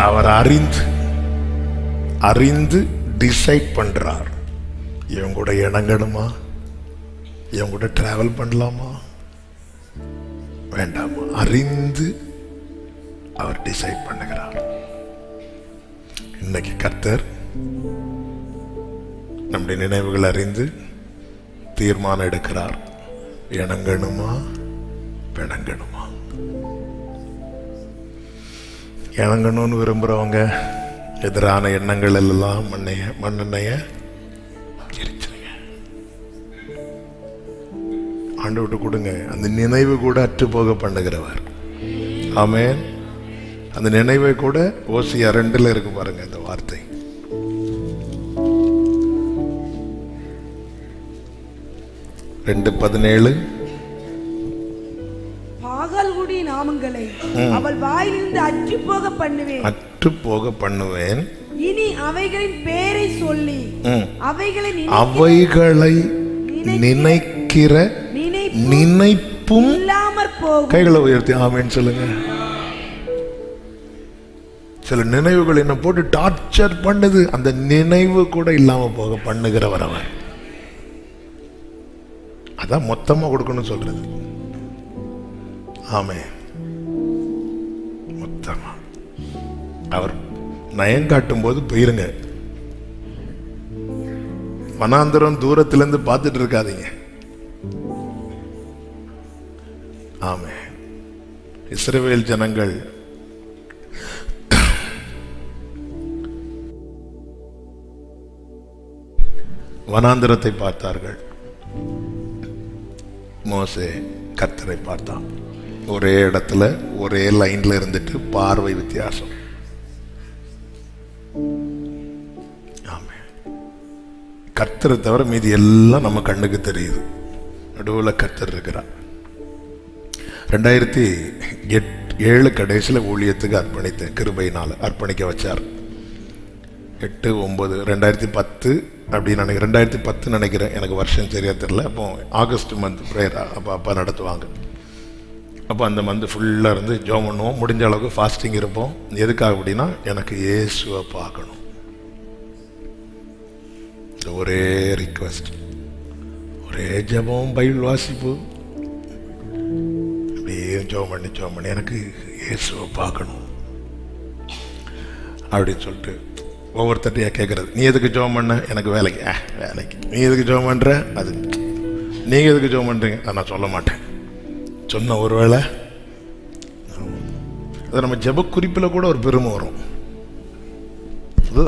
அவர் அறிந்து டிசைட் பண்றார். இவங்க கூட இணங்கணுமா, இவங்க கூட டிராவல் பண்ணலாமா வேண்டாமா, அறிந்து அவர் டிசைட் பண்ணுகிறார். இன்னைக்கு கர்த்தர் நம்முடைய நினைவுகள் அறிந்து தீர்மானம் எடுக்கிறார். இணங்கணுமா பிணங்கணுமா? இணங்கணும்னு விரும்புறவங்க எதிரான எண்ணங்கள் எல்லாம் மண்ணெண்ணைய எரிச்சிருங்க. ஆண்டவர்கிட்ட கொடுங்க. அந்த நினைவு கூட அற்று போக பண்ணுகிறவர். ஆமென். அந்த நினைவை கூட ஓசியா 2 இருக்கு பாருங்க இந்த வார்த்தை. ரெண்டு 17 பாகால்குடி நாமங்களை அவள் வாயிலிருந்து அற்று போக பண்ணுவேன். அற்று போக பண்ணுவேன். இனி அவைகளின் பேரை சொல்லி அவைகளை நினைக்கிற நினைப்பும் இல்லாமற் போகும். கைகளை உயர்த்தி ஆமென் சொல்லுங்க. சில நினைவுகள் என்ன போட்டு டார்ச்சர் பண்ணுது. அந்த நினைவு கூட இல்லாம போக பண்ணுகிறவர் அவர். அதான் மொத்தமா கொடுக்கணும் சொல்றது. ஆமே, மொத்தமா. அவர் நயம் காட்டும் போது போயிருங்க. வனாந்தரம் தூரத்திலிருந்து பார்த்துட்டு இருக்காதீங்க. ஆமே. இஸ்ரவேல் ஜனங்கள் வனாந்தரத்தை பார்த்தார்கள். மோசே கர்த்தரை பார்த்தான். ஒரே இடத்துல ஒரே லைன்ல இருந்துட்டு பார்வை வித்தியாசம். கர்த்தரை தவிர மீதி எல்லாம் நம்ம கண்ணுக்கு தெரியுது. நடுவில் கர்த்தர் இருக்கிறார். 2007 கடைசியில் ஊழியத்துக்கு அர்ப்பணித்தேன். கிருபையினால அர்ப்பணிக்க வச்சார். 8, 9, 2010 அப்படின்னு நினைக்கிறேன். 2010 நினைக்கிறேன், எனக்கு வருஷம் சரியா தெரியல. அப்போ ஆகஸ்ட் மந்த் ப்ரேயர் அப்பா நடத்துவாங்க. அப்போ அந்த மந்த் ஃபுல்லாக இருந்து ஜெபம் பண்ணுவோம். முடிஞ்ச அளவுக்கு ஃபாஸ்டிங் இருப்போம். எதுக்காக அப்படின்னா எனக்கு இயேசுவை பார்க்கணும். ஒரே ரிக்வெஸ்ட், ஒரே ஜெபம், பைபிள் வாசிப்பு, அப்படியே ஜெபம் பண்ணி எனக்கு இயேசுவை பார்க்கணும் அப்படின்னு சொல்லிட்டு ஒவ்வொருத்தட்டையா கேட்கறது. நீ எதுக்கு ஜெபம் பண்ண? எனக்கு வேலைக்கு. வேலைக்கு. நீ எதுக்கு ஜெபம் பண்ற? அது. நீங்க எதுக்கு ஜெபம் பண்றீங்க? நான் சொல்ல மாட்டேன். சொன்ன ஒரு வேளை அது நம்ம ஜெப குறிப்பில் கூட ஒரு பெருமை வரும்.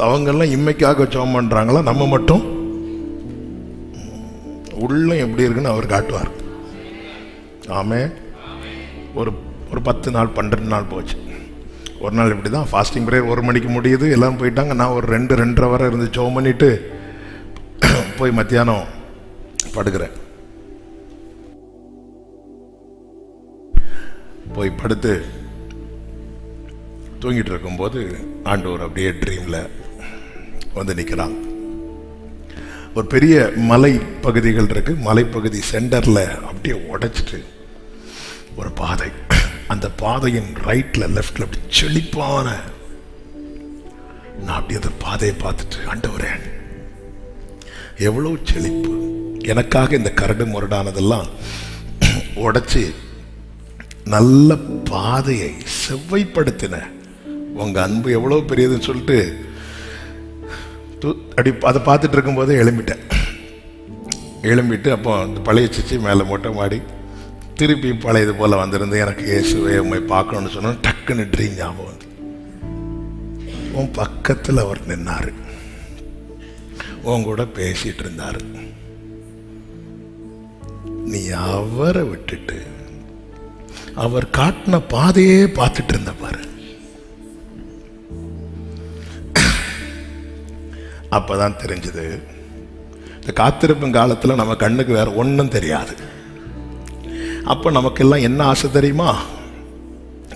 அவங்கெல்லாம் இம்மைக்காக ஜெபம் பண்றாங்களா, நம்ம மட்டும் உள்ள எப்படி இருக்குன்னு அவர் காட்டுவார். ஆமே. ஒரு 10 நாள் 12 நாள் போச்சு. ஒரு நாள் இப்படி தான் ஃபாஸ்டிங் ப்ரேயர் 1 மணிக்கு முடியுது. எல்லாம் போயிட்டாங்க. நான் ஒரு 2-2:30 வரை இருந்து ஜெபம் பண்ணிட்டு போய் மத்தியானம் படுக்கிறேன். போய் படுத்து தூங்கிட்டு இருக்கும்போது ஆண்டவர் அப்படியே ட்ரீம்ல வந்து நிற்கிறான். ஒரு பெரிய மலை பகுதிகள் இருக்கு. மலைப்பகுதி சென்டர்ல அப்படியே உடைச்சிட்டு ஒரு பாதை. அந்த பாதையின் ரைட்ல லெஃப்ட்ல அப்படி செழிப்பான. நான் அப்படி அந்த பாதையை பார்த்துட்டு, ஆண்டவரே எவ்வளவு செழிப்பு, எனக்காக இந்த கரடு முரடானதெல்லாம் உடைச்சி நல்ல பாதையை செவ்வைப்படுத்தின உங்க அன்பு எவ்வளவு பெரியதுன்னு சொல்லிட்டு அப்படி அதை பார்த்துட்டு இருக்கும்போதே எழும்பிட்டு அப்போ அந்த பழைய சிச்சி மேலே மொட்டை மாடி திருப்பி பழையது போல வந்திருந்து எனக்கு இயேசுவை உண்மை பார்க்கணும்னு சொன்னா டக்குன்னு ட்ரீம் ஞாபகம் வந்து, உன் பக்கத்தில் அவர் நின்னாரு, உன் கூட பேசிட்டு இருந்தாரு. நீ அவரை விட்டுட்டு அவர் காட்டின பாதையே பார்த்துட்டு இருந்த பாரு. அப்பதான் தெரிஞ்சது, இந்த காத்திருப்பும் காலத்துல நம்ம கண்ணுக்கு வேற ஒன்றும் தெரியாது. அப்ப நமக்கெல்லாம் என்ன ஆசை தெரியுமா?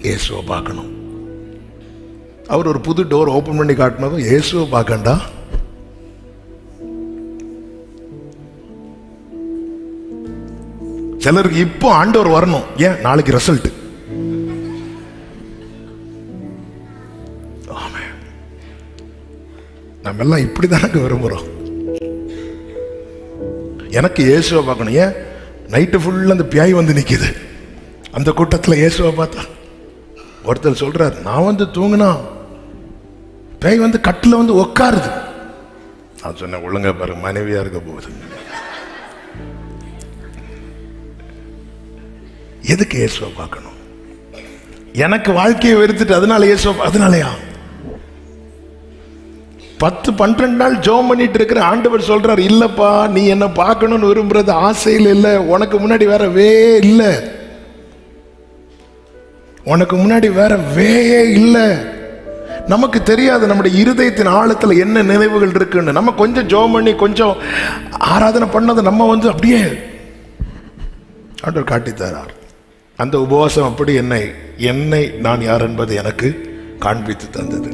இயேசுவை பார்க்கணும். அவர் ஒரு புது டோர் ஓபன் பண்ணி காட்டினதும் இயேசுவை பார்க்கண்டா. சிலருக்கு இப்போ ஆண்டவர் வரணும், ஏன் நாளைக்கு ரிசல்ட். நம்ம எல்லாம் இப்படிதானங்க விரும்புறோம். எனக்கு இயேசுவை பார்க்கணும். ஏன் நைட்டு ஃபுல்லா அந்த பியாய் வந்து நிக்குது. அந்த கூட்டத்தில் இயேசுவை பார்த்தா ஒருத்தர் சொல்றாரு, நான் வந்து தூங்கினா பேய் வந்து கட்டில வந்து உட்காருது. நான் சொன்னேன், ஒழுங்கா பாரு, மனைவியா இருக்க போகுது. எதுக்கு இயேசுவை பார்க்கணும்? எனக்கு வாழ்க்கையை வெறுத்துட்டு அதனால இயேசுவை, அதனாலயா 10-12 நாள் ஜெபம் பண்ணிட்டு இருக்கிற ஆண்டவர் சொல்றார், இல்லப்பா நீ என்ன பார்க்கணும்னு விரும்புறது ஆசையில் இல்லை, உனக்கு முன்னாடி வேற வே இல்லை, உனக்கு முன்னாடி வேற வேயே இல்லை. நமக்கு தெரியாது நம்முடைய இருதயத்தின் ஆழத்துல என்ன நினைவுகள் இருக்குன்னு. நம்ம கொஞ்சம் ஜெபம் பண்ணி கொஞ்சம் ஆராதனை பண்ணதை நம்ம அப்படியே ஆண்டவர் காட்டி தரார். அந்த உபவாசம் அப்படி என்னை நான் யார் என்பதை எனக்கு காண்பித்து தந்தது.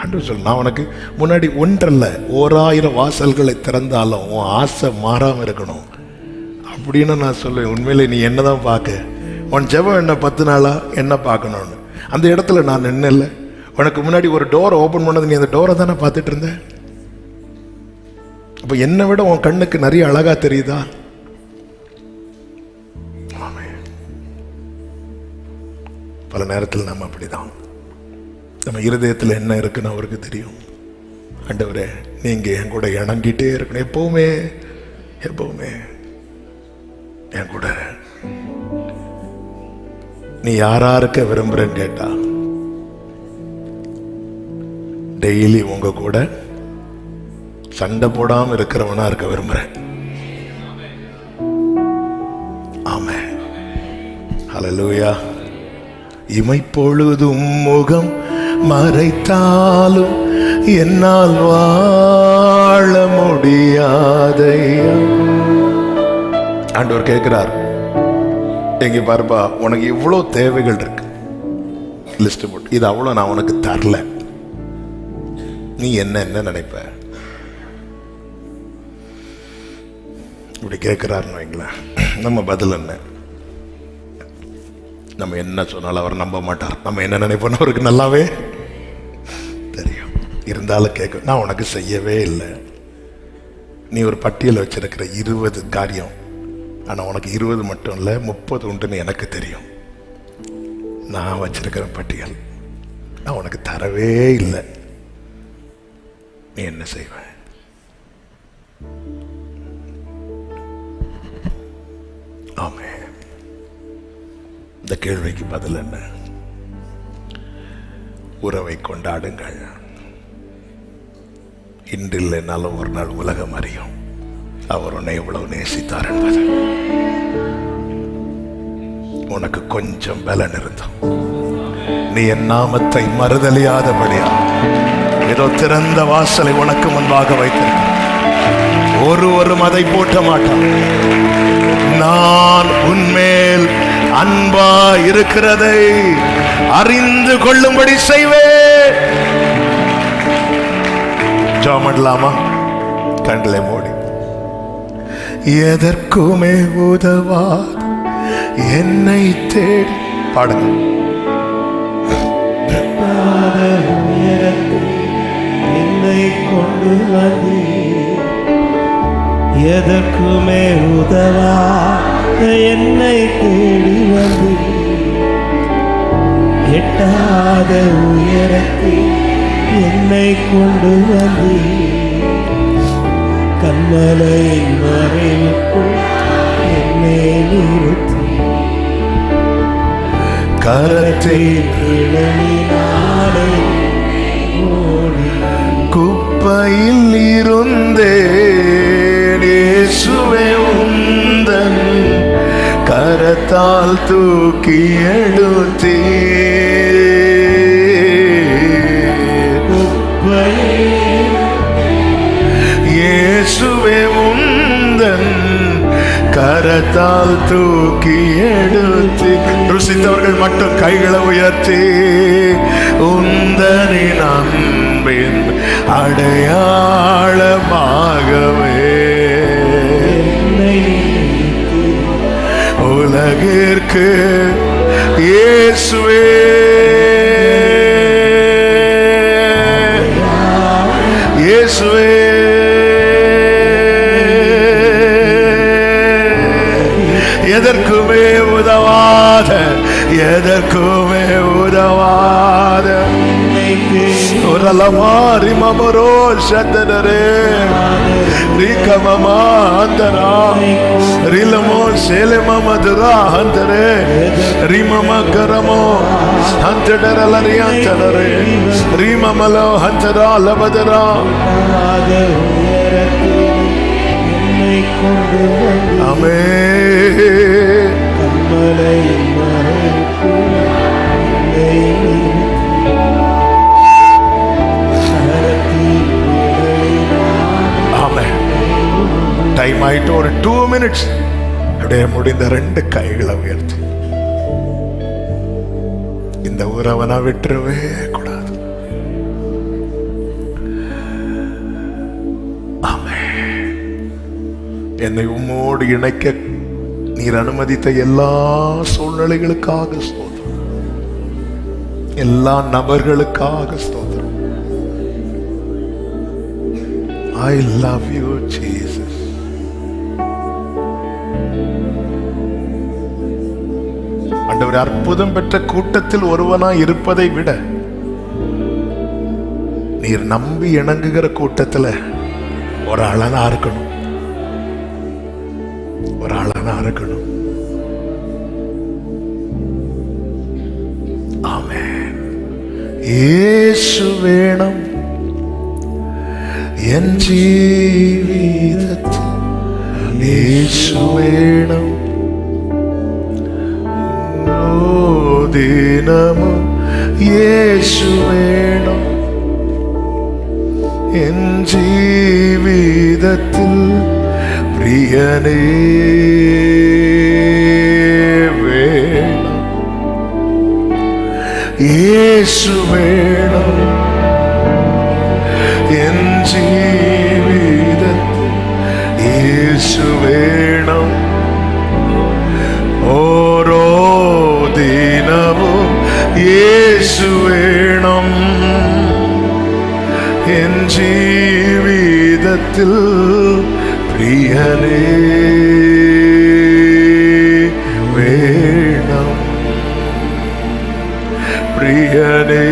ஆண்டவர் சொல்ல, நான் உனக்கு முன்னாடி ஒன்றல்ல 1000 வாசல்களை திறந்தாலும் உன் ஆசை மாறாம இருக்கணும் அப்படின்னு நான் சொல்லுவேன். உண்மையிலே நீ என்னதான் பார்க்க, உன் ஜெபம் என்ன 10 நாளா என்ன பார்க்கணும்னு. அந்த இடத்துல நான் நின்னல, உனக்கு முன்னாடி ஒரு டோரை ஓபன் பண்ணது, நீ அந்த டோரை தானே பார்த்துட்டு இருந்த. அப்ப என்னை விட உன் கண்ணுக்கு நிறைய அழகா தெரியுதா? பல நேரத்தில் நம்ம அப்படிதான், நம்ம இருதயத்தில் என்ன இருக்குன்னு அவருக்கு தெரியும். ஆண்டவரே நீங்க என் கூட இணங்கிட்டே இருக்கணும், எப்பவுமே எப்பவுமே என் கூட. நீ யாராருக்க விரும்புறேன்னு கேட்டா, டெய்லி உங்க கூட சண்டை போடாம இருக்கிறவனா இருக்க விரும்புறேன். ஆமென், ஹல்லேலூயா. இமைப்பொழுதும் முகம் மறைத்தாலும் என்னால் வாழ முடியாதையா. ஆண்டவர் கேட்கிறார், எங்க பாருப்பா, உனக்கு இவ்வளோ தேவைகள் இருக்கு, லிஸ்ட் போட்டு, இது அவ்வளோ நான் உனக்கு தரல, நீ என்ன நினைப்ப? இப்படி கேட்கிறாருன்னு வைங்களேன். நம்ம பதில் என்ன? நம்ம என்ன சொன்னாலும் அவர் நம்ப மாட்டார். நம்ம என்ன நினைப்போம் அவருக்கு நல்லாவே தெரியும். இருந்தாலும் கேட்க, நான் உனக்கு செய்யவே இல்லை. நீ ஒரு பட்டியல் வச்சிருக்கிற 20 காரியம், ஆனால் உனக்கு 20 மட்டும் இல்லை 30 உண்டுன்னு எனக்கு தெரியும். நான் வச்சிருக்கிற பட்டியல் நான் உனக்கு தரவே இல்லை. நீ என்ன செய்வ? ஆமே. இந்த கேள்விக்கு பதில் என்ன? உறவை கொண்டாடுங்கள். இன்றில்லைனாலும் ஒரு நாள் உலகம் அறியும் அவர் உன்னை எவ்வளவு நேசித்தார் என்பது. உனக்கு கொஞ்சம் பலன் இருந்தோம், நீ என் நாமத்தை மறுதலியாதபடியா ஏதோ திறந்த வாசலை உனக்கு முன்பாக வைத்திருக்க, ஒருவரும் அதை போட்ட மாட்டான். நான் உன்மேல் அன்பா இருக்கிறதை அறிந்து கொள்ளும்படி செய்வேன். ஜாமடலாமா? கண்களை மூடி. எதற்குமே உதவாது என்னை தேடி பாடுங்க. என்னை கொண்டு வந்து எதற்குமே உதவா என்னை தேடி வந்து எட்டாத உயரத்தில் என்னை கொண்டு வந்து கண்மலையின் மறைவுக்குள் என்னை நிறுத்தி கரத்தில் கிளம்பினாலே ஓடி குப்பையில் இருந்தேன் இயேசுவே உந்தன் கரத்தால் தூக்கி எடுத்தீ. இயேசுவே உந்தன் கரத்தால் தூக்கி எடுத்து. ருசித்தவர்கள் மட்டும் கைகளை உயர்த்தி உந்தனின் அன்பின் அடையாளமாகவே உலகிற்கு இயேசுவே இயேசுவே எதற்குமே உதவாத எதற்குமே உதவாத Oralamari mamoro shatanare Rikamama andara Rilamo selema madura andare Rimama karamo Antadara lariantanare Rimamalo antara labadara Amen. Time ஆயிட்டு ஒரு 2 minutes அப்படியே முடிந்த 2 கைகளை உயர்த்தி இந்த உறவனை விட்டுறவே கூடாது. ஆமென். என்னை உம்மோடு இணைக்க நீர் அனுமதித்த எல்லா சூழ்நிலைகளுக்காக ஸ்தோத்திரம், எல்லா நபர்களுக்காக ஸ்தோத்திரம். I love you, Jesus. ஆண்டவரே, அற்புதம் பெற்ற கூட்டத்தில் ஒருவனாய் இருப்பதை விட நீர் நம்பி இணங்குகிற கூட்டத்தில் ஒரு அழகா இருக்கணும், ஒரு அழகா இருக்கணும். ஆமென். இயேசு வேணும் என் ஜீவிதத்தில், இயேசு வேணும் தினமும், இயேசு வேணும் என் ஜீவிதத்தில், பிரியனே வேணும், இயேசு வேணும் என் ஜீவிதத்தில், இயேசு வேணும் ஓரோ தினமும், இயேசு வேணும் என் ஜீவிதத்தில், பிரியனே வேணும், பிரியனே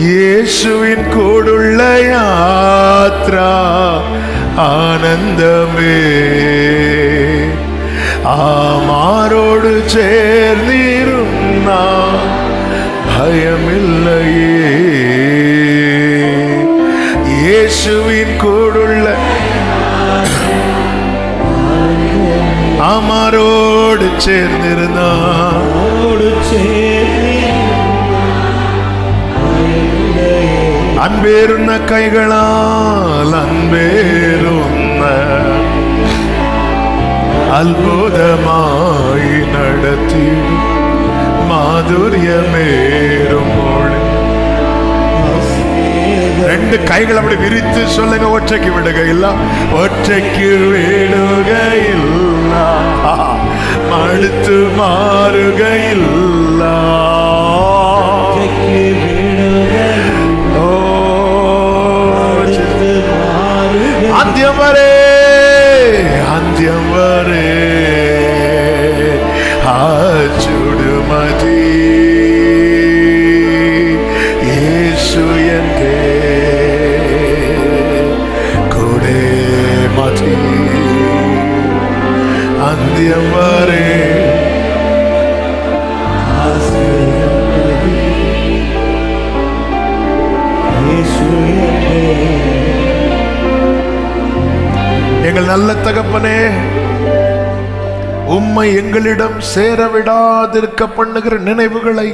இயேசுவின் கூடுள்ள யாத்ரா ஆனந்தமே, ஆமாரோடு சேர்ந்திருந்தா பயமில்லையே. இயேசுவின் கூடுள்ள ஆமாரோடு சேர்ந்திருந்தா அன்பேருന്ന கைகளால் அன்பேருന്ന அற்புதமாய் நடத்திடும் மாதுரியமேறும் மொழி. 2 கைகள் அப்படி விரித்து சொல்லுங்க. ஒற்றைக்கு விடுக இல்ல, ஒற்றைக்கு விடுக இல்ல, மடுத்து மாறுக இல்ல, அந்தியம் வரே, அந்தியம் வரே ஆச்சுடுமதி இயேசு என்கே கொடே மதி, அந்தியம் வரே எங்கள் நல்ல தகப்பனே, உம்மை எங்களிடம் சேரவிடாதிருக்க பண்ணுகிற நினைவுகளை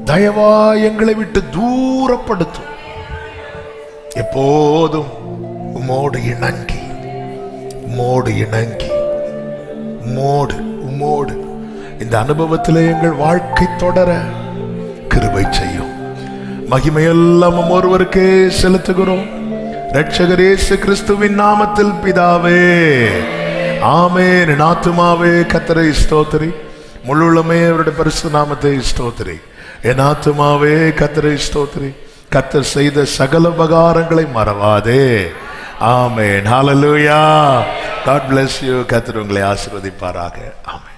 தயவா எங்களை விட்டு தூரப்படுத்தும். எப்போதும் உம்மோடு இணங்கி, உம்மோடு இணங்கி, உம்மோடு இந்த அனுபவத்திலே எங்கள் வாழ்க்கை தொடர கிருபை செய்யும். மகிமையெல்லாம் ஒருவருக்கே செலுத்துகிறோம். ரட்சகர் இயேசு கிறிஸ்துவின் நாமத்தில் பிதாவே, ஆமென். என் ஆத்துமாவே கர்த்தரை ஸ்தோத்திரி, முழுமே அவருடைய பரிசுத்த நாமத்தை ஸ்தோத்திரி. என் ஆத்துமாவே கர்த்தரை ஸ்தோத்திரி, கர்த்தர் செய்த சகல உபகாரங்களை மறவாதே. ஆமென். ஹல்லேலூயா. God bless you. கர்த்தர் உங்களை ஆசீர்வதிப்பாராக. ஆமென்.